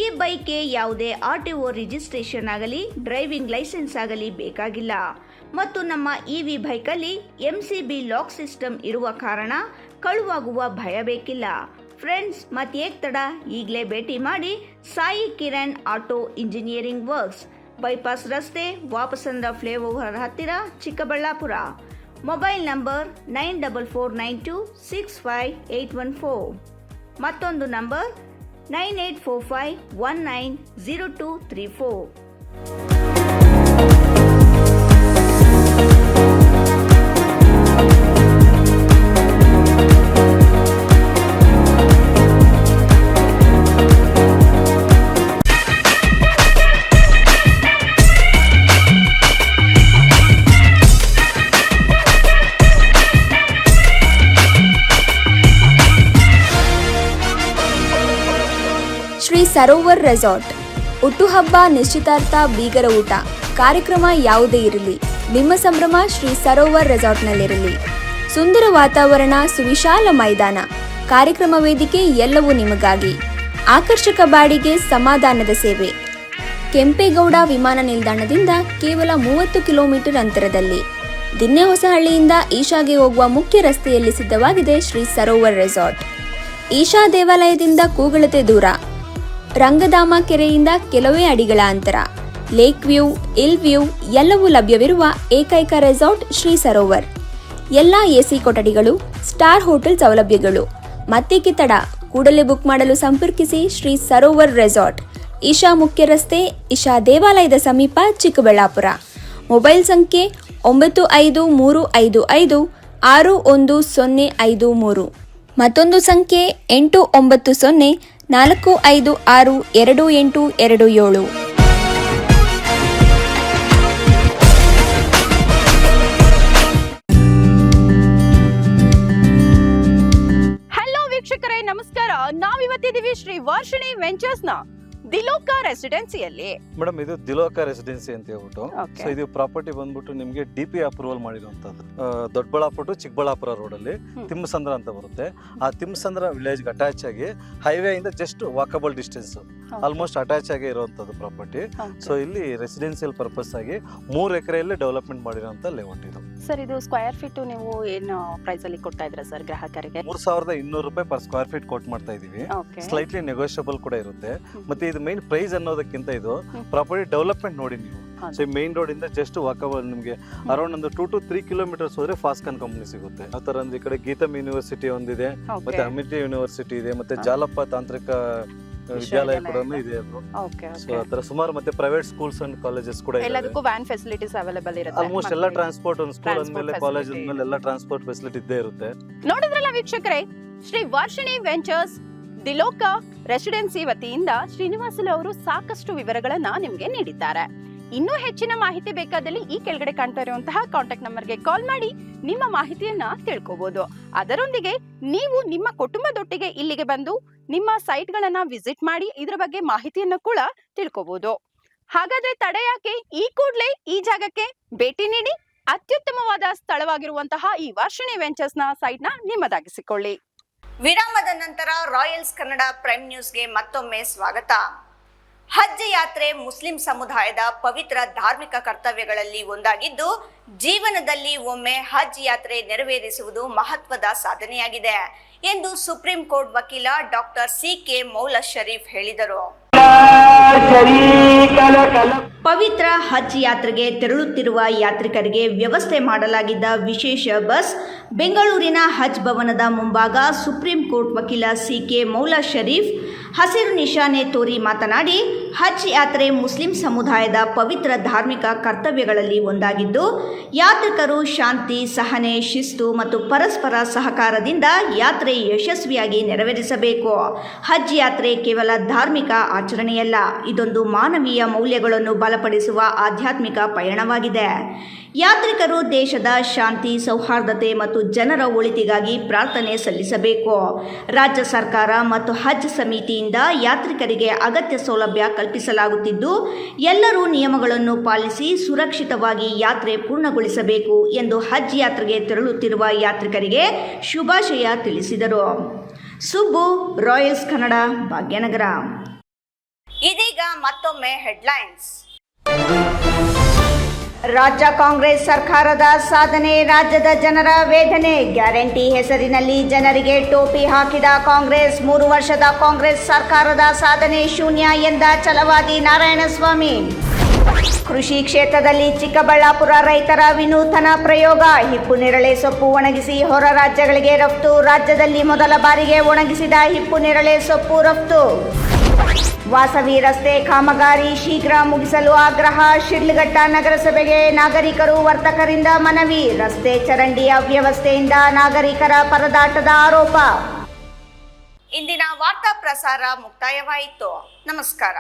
ಈ ಬೈಕ್ಗೆ ಯಾವುದೇ RTO ರಿಜಿಸ್ಟ್ರೇಷನ್ ಆಗಲಿ, ಡ್ರೈವಿಂಗ್ ಲೈಸೆನ್ಸ್ ಆಗಲಿ ಬೇಕಾಗಿಲ್ಲ. ಮತ್ತು ನಮ್ಮ EV ಬೈಕಲ್ಲಿ MCB ಲಾಕ್ ಸಿಸ್ಟಮ್ ಇರುವ ಕಾರಣ ಕಳುವಾಗುವ ಭಯ ಬೇಕಿಲ್ಲ. ಫ್ರೆಂಡ್ಸ್, ಮತ್ತೇಕ್ ತಡ, ಈಗಲೇ ಭೇಟಿ ಮಾಡಿ Sai Kiran auto engineering works, bypass ರಸ್ತೆ, ವಾಪಸಂದ್ರ ಫ್ಲೈಓವರ್ ಹತ್ತಿರ, ಚಿಕ್ಕಬಳ್ಳಾಪುರ. Mobile number 9492658814. ಮತ್ತೊಂದು ನಂಬರ್ 9845190234.
ಶ್ರೀ ಸರೋವರ್ ರೆಸಾರ್ಟ್. ಹುಟ್ಟುಹಬ್ಬ, ನಿಶ್ಚಿತಾರ್ಥ, ಬೀಗರ ಊಟ, ಕಾರ್ಯಕ್ರಮ ಯಾವುದೇ ಇರಲಿ, ನಿಮ್ಮ ಸಂಭ್ರಮ ಶ್ರೀ ಸರೋವರ್ ರೆಸಾರ್ಟ್ನಲ್ಲಿರಲಿ. ಸುಂದರ ವಾತಾವರಣ, ಸುವಿಶಾಲ ಮೈದಾನ, ಕಾರ್ಯಕ್ರಮ ವೇದಿಕೆ ಎಲ್ಲವೂ ನಿಮಗಾಗಿ. ಆಕರ್ಷಕ ಬಾಡಿಗೆ, ಸಮಾಧಾನದ ಸೇವೆ. ಕೆಂಪೇಗೌಡ ವಿಮಾನ ನಿಲ್ದಾಣದಿಂದ ಕೇವಲ 30 ಕಿಲೋಮೀಟರ್ ಅಂತರದಲ್ಲಿ, ದಿನ್ನೆಹೊಸಹಳ್ಳಿಯಿಂದ ಈಶಾಗೆ ಹೋಗುವ ಮುಖ್ಯ ರಸ್ತೆಯಲ್ಲಿ ಸಿದ್ಧವಾಗಿದೆ ಶ್ರೀ ಸರೋವರ್ ರೆಸಾರ್ಟ್. ಈಶಾ ದೇವಾಲಯದಿಂದ ಕೂಗಳತೆ ದೂರ, ರಂಗಧಾಮ ಕೆರೆಯಿಂದ ಕೆಲವೇ ಅಡಿಗಳ ಅಂತರ, ಲೇಕ್ ವ್ಯೂ, ಹಿಲ್ ವ್ಯೂ ಎಲ್ಲವೂ ಲಭ್ಯವಿರುವ ಏಕೈಕ ರೆಸಾರ್ಟ್ ಶ್ರೀ ಸರೋವರ್. ಎಲ್ಲ AC ಕೊಠಡಿಗಳು, ಸ್ಟಾರ್ ಹೋಟೆಲ್ ಸೌಲಭ್ಯಗಳು. ಮತ್ತೇಕೆ ತಡ, ಕೂಡಲೇ ಬುಕ್ ಮಾಡಲು ಸಂಪರ್ಕಿಸಿ ಶ್ರೀ ಸರೋವರ್ ರೆಸಾರ್ಟ್, ಈಶಾ ಮುಖ್ಯ ರಸ್ತೆ, ಈಶಾ ದೇವಾಲಯದ ಸಮೀಪ, ಚಿಕ್ಕಬಳ್ಳಾಪುರ. ಮೊಬೈಲ್ ಸಂಖ್ಯೆ 9555611053. ಮತ್ತೊಂದು ಸಂಖ್ಯೆ 8904562827.
ಹಲೋ ವೀಕ್ಷಕರೇ, ನಮಸ್ಕಾರ. ನಾವಿವತ್ತಿದ್ದೀವಿ ಶ್ರೀ ವರ್ಷಿಣಿ ವೆಂಚರ್ಸ್ನ ದಿಲೋಕ ರೆಸಿಡೆನ್ಸಿಯಲ್ಲಿ.
ಮೇಡಮ್ ಇದು ದಿಲೋಕ ರೆಸಿಡೆನ್ಸಿ ಅಂತ ಹೇಳ್ಬಿಟ್ಟು,
Okay.
ಸೊ ಇದು ಪ್ರಾಪರ್ಟಿ ಬಂದ್ಬಿಟ್ಟು ನಿಮಗೆ DP ಅಪ್ರೂವಲ್ ಮಾಡಿರುವಂತದ್ದು. ದೊಡ್ಡಬಳ್ಳಾಪುರ ಟು ಚಿಕ್ಕಬಳ್ಳಾಪುರ ರೋಡಲ್ಲಿ ತಿಮ್ಮಸಂದ್ರ ಅಂತ ಬರುತ್ತೆ. ಆ ತಿಮ್ಮಸಂದ್ರ ವಿಲೇಜ್ಗೆ ಅಟ್ಯಾಚ್ ಆಗಿ ಹೈವೇ ಇಂದ just walkable distance almost attach ಆಗಿ ಇರುವಂತದ್ದು ಪ್ರಾಪರ್ಟಿ. ಸೊ ಇಲ್ಲಿ ರೆಸಿಡೆನ್ಸಿಯಲ್ ಪರ್ಪಸ್ ಆಗಿ 3 ಎಕರೆಯಲ್ಲಿ ಡೆವಲಪ್ಮೆಂಟ್ ಮಾಡಿರುವಂತ ಲೇಔಟ್ ಇದು.
ಸರ್ ಇದು ಸ್ಕ್ವೇರ್ ಫೀಟ್ ನೀವು ಏನು ಪ್ರೈಸ್ ಅಲ್ಲಿ ಕೊಡ್ತಾ ಇದ್ರ ಸರ್ ಗ್ರಾಹಕರಿಗೆ?
3200 ರೂಪಾಯಿ ಪರ್ ಸ್ಕ್ವೇರ್ ಫೀಟ್ ಕೋಟ್ ಮಾಡ್ತಾ ಇದೀವಿ. ಸ್ಲೈಟ್ಲಿ ನೆಗೋಷಿಯಬಲ್ ಕೂಡ ಇರುತ್ತೆ. ಮತ್ತೆ ಇದು ಮೈನ್ ಪ್ರೈಸ್ ಅನ್ನೋದಕ್ಕಿಂತ ಇದು ಪ್ರಾಪರ್ಟಿ ಡೆವಲಪ್ಮೆಂಟ್ ನೋಡಿ ನೀವು. ಸೊ ಮೈನ್ ರೋಡ್ ಇಂದ ಜಸ್ಟ್ ವಾಕಬಲ್ ನಿಮಗೆ ಅರೌಂಡ್ ಒಂದು 2 to 3 ಕಿಲೋಮೀಟರ್ಸ್ ಹೋದ್ರೆ ಫಾಸ್ಕಾನ್ ಕಂಪನಿ ಸಿಗುತ್ತೆ. ಆ ತರ ಈ ಕಡೆ ಗೀತಮ್ ಯೂನಿವರ್ಸಿಟಿ ಒಂದಿದೆ, ಮತ್ತೆ ಅಮಿಟಿ ಯೂನಿವರ್ಸಿಟಿ ಇದೆ, ಮತ್ತೆ ಜಾಲಪ್ಪ ತಾಂತ್ರಿಕ ವಿದ್ಯಾಲಯ ಕೂಡ ಇದೆ. ಸೊ ಆ ತರ ಸುಮಾರು ಮತ್ತೆ ಪ್ರೈವೇಟ್ ಸ್ಕೂಲ್ಸ್ ಅಂಡ್ ಕಾಲೇಜಸ್ ಕೂಡ
ಎಲ್ಲದಕ್ಕೂ ವ್ಯಾನ್ ಫೆಸಿಲಿಟೀಸ್ ಅವೈಲೇಬಲ್ ಇರುತ್ತೆ.
ಆಲ್ಮೋಸ್ಟ್ ಎಲ್ಲ ಟ್ರಾನ್ಸ್ಪೋರ್ಟ್, ಒಂದು ಸ್ಕೂಲ್ ಅಂದ್ಮೇಲೆ ಕಾಲೇಜ್ ಅಂದ್ಮೇಲೆ ಎಲ್ಲ ಟ್ರಾನ್ಸ್ಪೋರ್ಟ್ ಫೆಸಿಲಿಟಿ ಇದ್ದೇ ಇರುತ್ತೆ.
ನೋಡಿದ್ರಲ್ಲ ವೀಕ್ಷಕರೇ, ಶ್ರೀ ವರ್ಷಿಣಿ ವೆಂಚರ್ಸ್ ದಿಲೋಕ ರೆಸಿಡೆನ್ಸಿ ವತಿಯಿಂದ ಶ್ರೀನಿವಾಸುಲು ಅವರು ಸಾಕಷ್ಟು ವಿವರಗಳನ್ನ ನಿಮ್ಗೆ ನೀಡಿದ್ದಾರೆ. ಇನ್ನೂ ಹೆಚ್ಚಿನ ಮಾಹಿತಿ ಬೇಕಾದಲ್ಲಿ ಈ ಕೆಳಗಡೆ ಕಾಣ್ತಾ ಇರುವಂತಹ ಕಾಂಟ್ಯಾಕ್ಟ್ ನಂಬರ್ಗೆ ಕಾಲ್ ಮಾಡಿ ನಿಮ್ಮ ಮಾಹಿತಿಯನ್ನ ತಿಳ್ಕೋಬಹುದು. ಅದರೊಂದಿಗೆ ನೀವು ನಿಮ್ಮ ಕುಟುಂಬದೊಟ್ಟಿಗೆ ಇಲ್ಲಿಗೆ ಬಂದು ನಿಮ್ಮ ಸೈಟ್ ಗಳನ್ನ ವಿಸಿಟ್ ಮಾಡಿ ಇದರ ಬಗ್ಗೆ ಮಾಹಿತಿಯನ್ನ ಕೂಡ ತಿಳ್ಕೋಬಹುದು. ಹಾಗಾದ್ರೆ ತಡ ಯಾಕೆ, ಈ ಕೂಡಲೇ ಈ ಜಾಗಕ್ಕೆ ಭೇಟಿ ನೀಡಿ ಅತ್ಯುತ್ತಮವಾದ ಸ್ಥಳವಾಗಿರುವಂತಹ ಈ ವರ್ಷಿಣಿ ವೆಂಚರ್ಸ್ ನ ಸೈಟ್ ನ ನಿಮ್ಮದಾಗಿಸಿಕೊಳ್ಳಿ.
ವಿರಾಮದ ನಂತರ ರಾಯಲ್ಸ್ ಕನ್ನಡ ಪ್ರೈಮ್ ನ್ಯೂಸ್ಗೆ ಮತ್ತೊಮ್ಮೆ ಸ್ವಾಗತ. ಹಜ್ ಯಾತ್ರೆ ಮುಸ್ಲಿಂ ಸಮುದಾಯದ ಪವಿತ್ರ ಧಾರ್ಮಿಕ ಕರ್ತವ್ಯಗಳಲ್ಲಿ ಒಂದಾಗಿದ್ದು, ಜೀವನದಲ್ಲಿ ಒಮ್ಮೆ ಹಜ್ ಯಾತ್ರೆ ನೆರವೇರಿಸುವುದು ಮಹತ್ವದ ಸಾಧನೆಯಾಗಿದೆ ಎಂದು ಸುಪ್ರೀಂ ಕೋರ್ಟ್ ವಕೀಲ ಡಾಕ್ಟರ್ CK ಮೌಲಾ ಶರೀಫ್ ಹೇಳಿದರು. ಪವಿತ್ರ ಹಜ್ ಯಾತ್ರೆಗೆ ತೆರಳುತ್ತಿರುವ ಯಾತ್ರಿಕರಿಗೆ ವ್ಯವಸ್ಥೆ ಮಾಡಲಾಗಿದ್ದ ವಿಶೇಷ ಬಸ್ ಬೆಂಗಳೂರಿನ ಹಜ್ ಭವನದ ಮುಂಭಾಗ ಸುಪ್ರೀಂ ಕೋರ್ಟ್ ವಕೀಲ CK ಮೌಲಾ ಶರೀಫ್ ಹಸಿರು ನಿಶಾನೆ ತೋರಿ ಮಾತನಾಡಿ, ಹಜ್ ಯಾತ್ರೆ ಮುಸ್ಲಿಂ ಸಮುದಾಯದ ಪವಿತ್ರ ಧಾರ್ಮಿಕ ಕರ್ತವ್ಯಗಳಲ್ಲಿ ಒಂದಾಗಿದ್ದು, ಯಾತ್ರಿಕರು ಶಾಂತಿ, ಸಹನೆ, ಶಿಸ್ತು ಮತ್ತು ಪರಸ್ಪರ ಸಹಕಾರದಿಂದ ಯಾತ್ರೆ ಯಶಸ್ವಿಯಾಗಿ ನೆರವೇರಿಸಬೇಕು. ಹಜ್ ಯಾತ್ರೆ ಕೇವಲ ಧಾರ್ಮಿಕ ಆಚರಣೆಯಲ್ಲ, ಇದೊಂದು ಮಾನವೀಯ ಮೌಲ್ಯಗಳನ್ನು ಬಲಪಡಿಸುವ ಆಧ್ಯಾತ್ಮಿಕ ಪಯಣವಾಗಿದೆ. ಯಾತ್ರಿಕರು ದೇಶದ ಶಾಂತಿ, ಸೌಹಾರ್ದತೆ ಮತ್ತು ಜನರ ಒಳಿತಿಗಾಗಿ ಪ್ರಾರ್ಥನೆ ಸಲ್ಲಿಸಬೇಕು. ರಾಜ್ಯ ಸರ್ಕಾರ ಮತ್ತು ಹಜ್ ಸಮಿತಿಯಿಂದ ಯಾತ್ರಿಕರಿಗೆ ಅಗತ್ಯ ಸೌಲಭ್ಯ ಕಲ್ಪಿಸಲಾಗುತ್ತಿದ್ದು, ಎಲ್ಲರೂ ನಿಯಮಗಳನ್ನು ಪಾಲಿಸಿ ಸುರಕ್ಷಿತವಾಗಿ ಯಾತ್ರೆ ಪೂರ್ಣಗೊಳಿಸಬೇಕು ಎಂದು ಹಜ್ ಯಾತ್ರೆಗೆ ತೆರಳುತ್ತಿರುವ ಯಾತ್ರಿಕರಿಗೆ ಶುಭಾಶಯ ತಿಳಿಸಿದರು. ಸುಬ್ಬು, ರಾಯಲ್ಸ್ ಕನ್ನಡ, ಭಾಗ್ಯನಗರ. ಇದೀಗ ಮತ್ತೊಮ್ಮೆ ಹೆಡ್ಲೈನ್ಸ್. ರಾಜ್ಯ ಕಾಂಗ್ರೆಸ್ ಸರ್ಕಾರದ ಸಾಧನೆ, ರಾಜ್ಯದ ಜನರ ವೇದನೆ. ಗ್ಯಾರಂಟಿ ಹೆಸರಿನಲ್ಲಿ ಜನರಿಗೆ ಟೋಪಿ ಹಾಕಿದ ಕಾಂಗ್ರೆಸ್. 3 ವರ್ಷದ ಕಾಂಗ್ರೆಸ್ ಸರ್ಕಾರದ ಸಾಧನೆ ಶೂನ್ಯ ಎಂದ ಛಲವಾದಿ ನಾರಾಯಣಸ್ವಾಮಿ. ಕೃಷಿ ಕ್ಷೇತ್ರದಲ್ಲಿ ಚಿಕ್ಕಬಳ್ಳಾಪುರ ರೈತರ ವಿನೂತನ ಪ್ರಯೋಗ. ಹಿಪ್ಪು ನೇರಳೆ ಸೊಪ್ಪು ಒಣಗಿಸಿ ಹೊರ ರಾಜ್ಯಗಳಿಗೆ ರಫ್ತು. ರಾಜ್ಯದಲ್ಲಿ ಮೊದಲ ಬಾರಿಗೆ ಒಣಗಿಸಿದ ಹಿಪ್ಪು ನೇರಳೆ ಸೊಪ್ಪು ರಫ್ತು. ವಾಸವಿ ರಸ್ತೆ ಕಾಮಗಾರಿ ಶೀಘ್ರ ಮುಗಿಸಲು ಆಗ್ರಹ. ಶಿಡ್ಲಘಟ್ಟ ನಗರಸಭೆಗೆ ನಾಗರಿಕರು ವರ್ತಕರಿಂದ ಮನವಿ. ರಸ್ತೆ ಚರಂಡಿ ಅವ್ಯವಸ್ಥೆಯಿಂದ ನಾಗರಿಕರ ಪರದಾಟದ ಆರೋಪ. ಇಂದಿನ ವಾರ್ತಾ ಪ್ರಸಾರ ಮುಕ್ತಾಯವಾಯಿತು. ನಮಸ್ಕಾರ.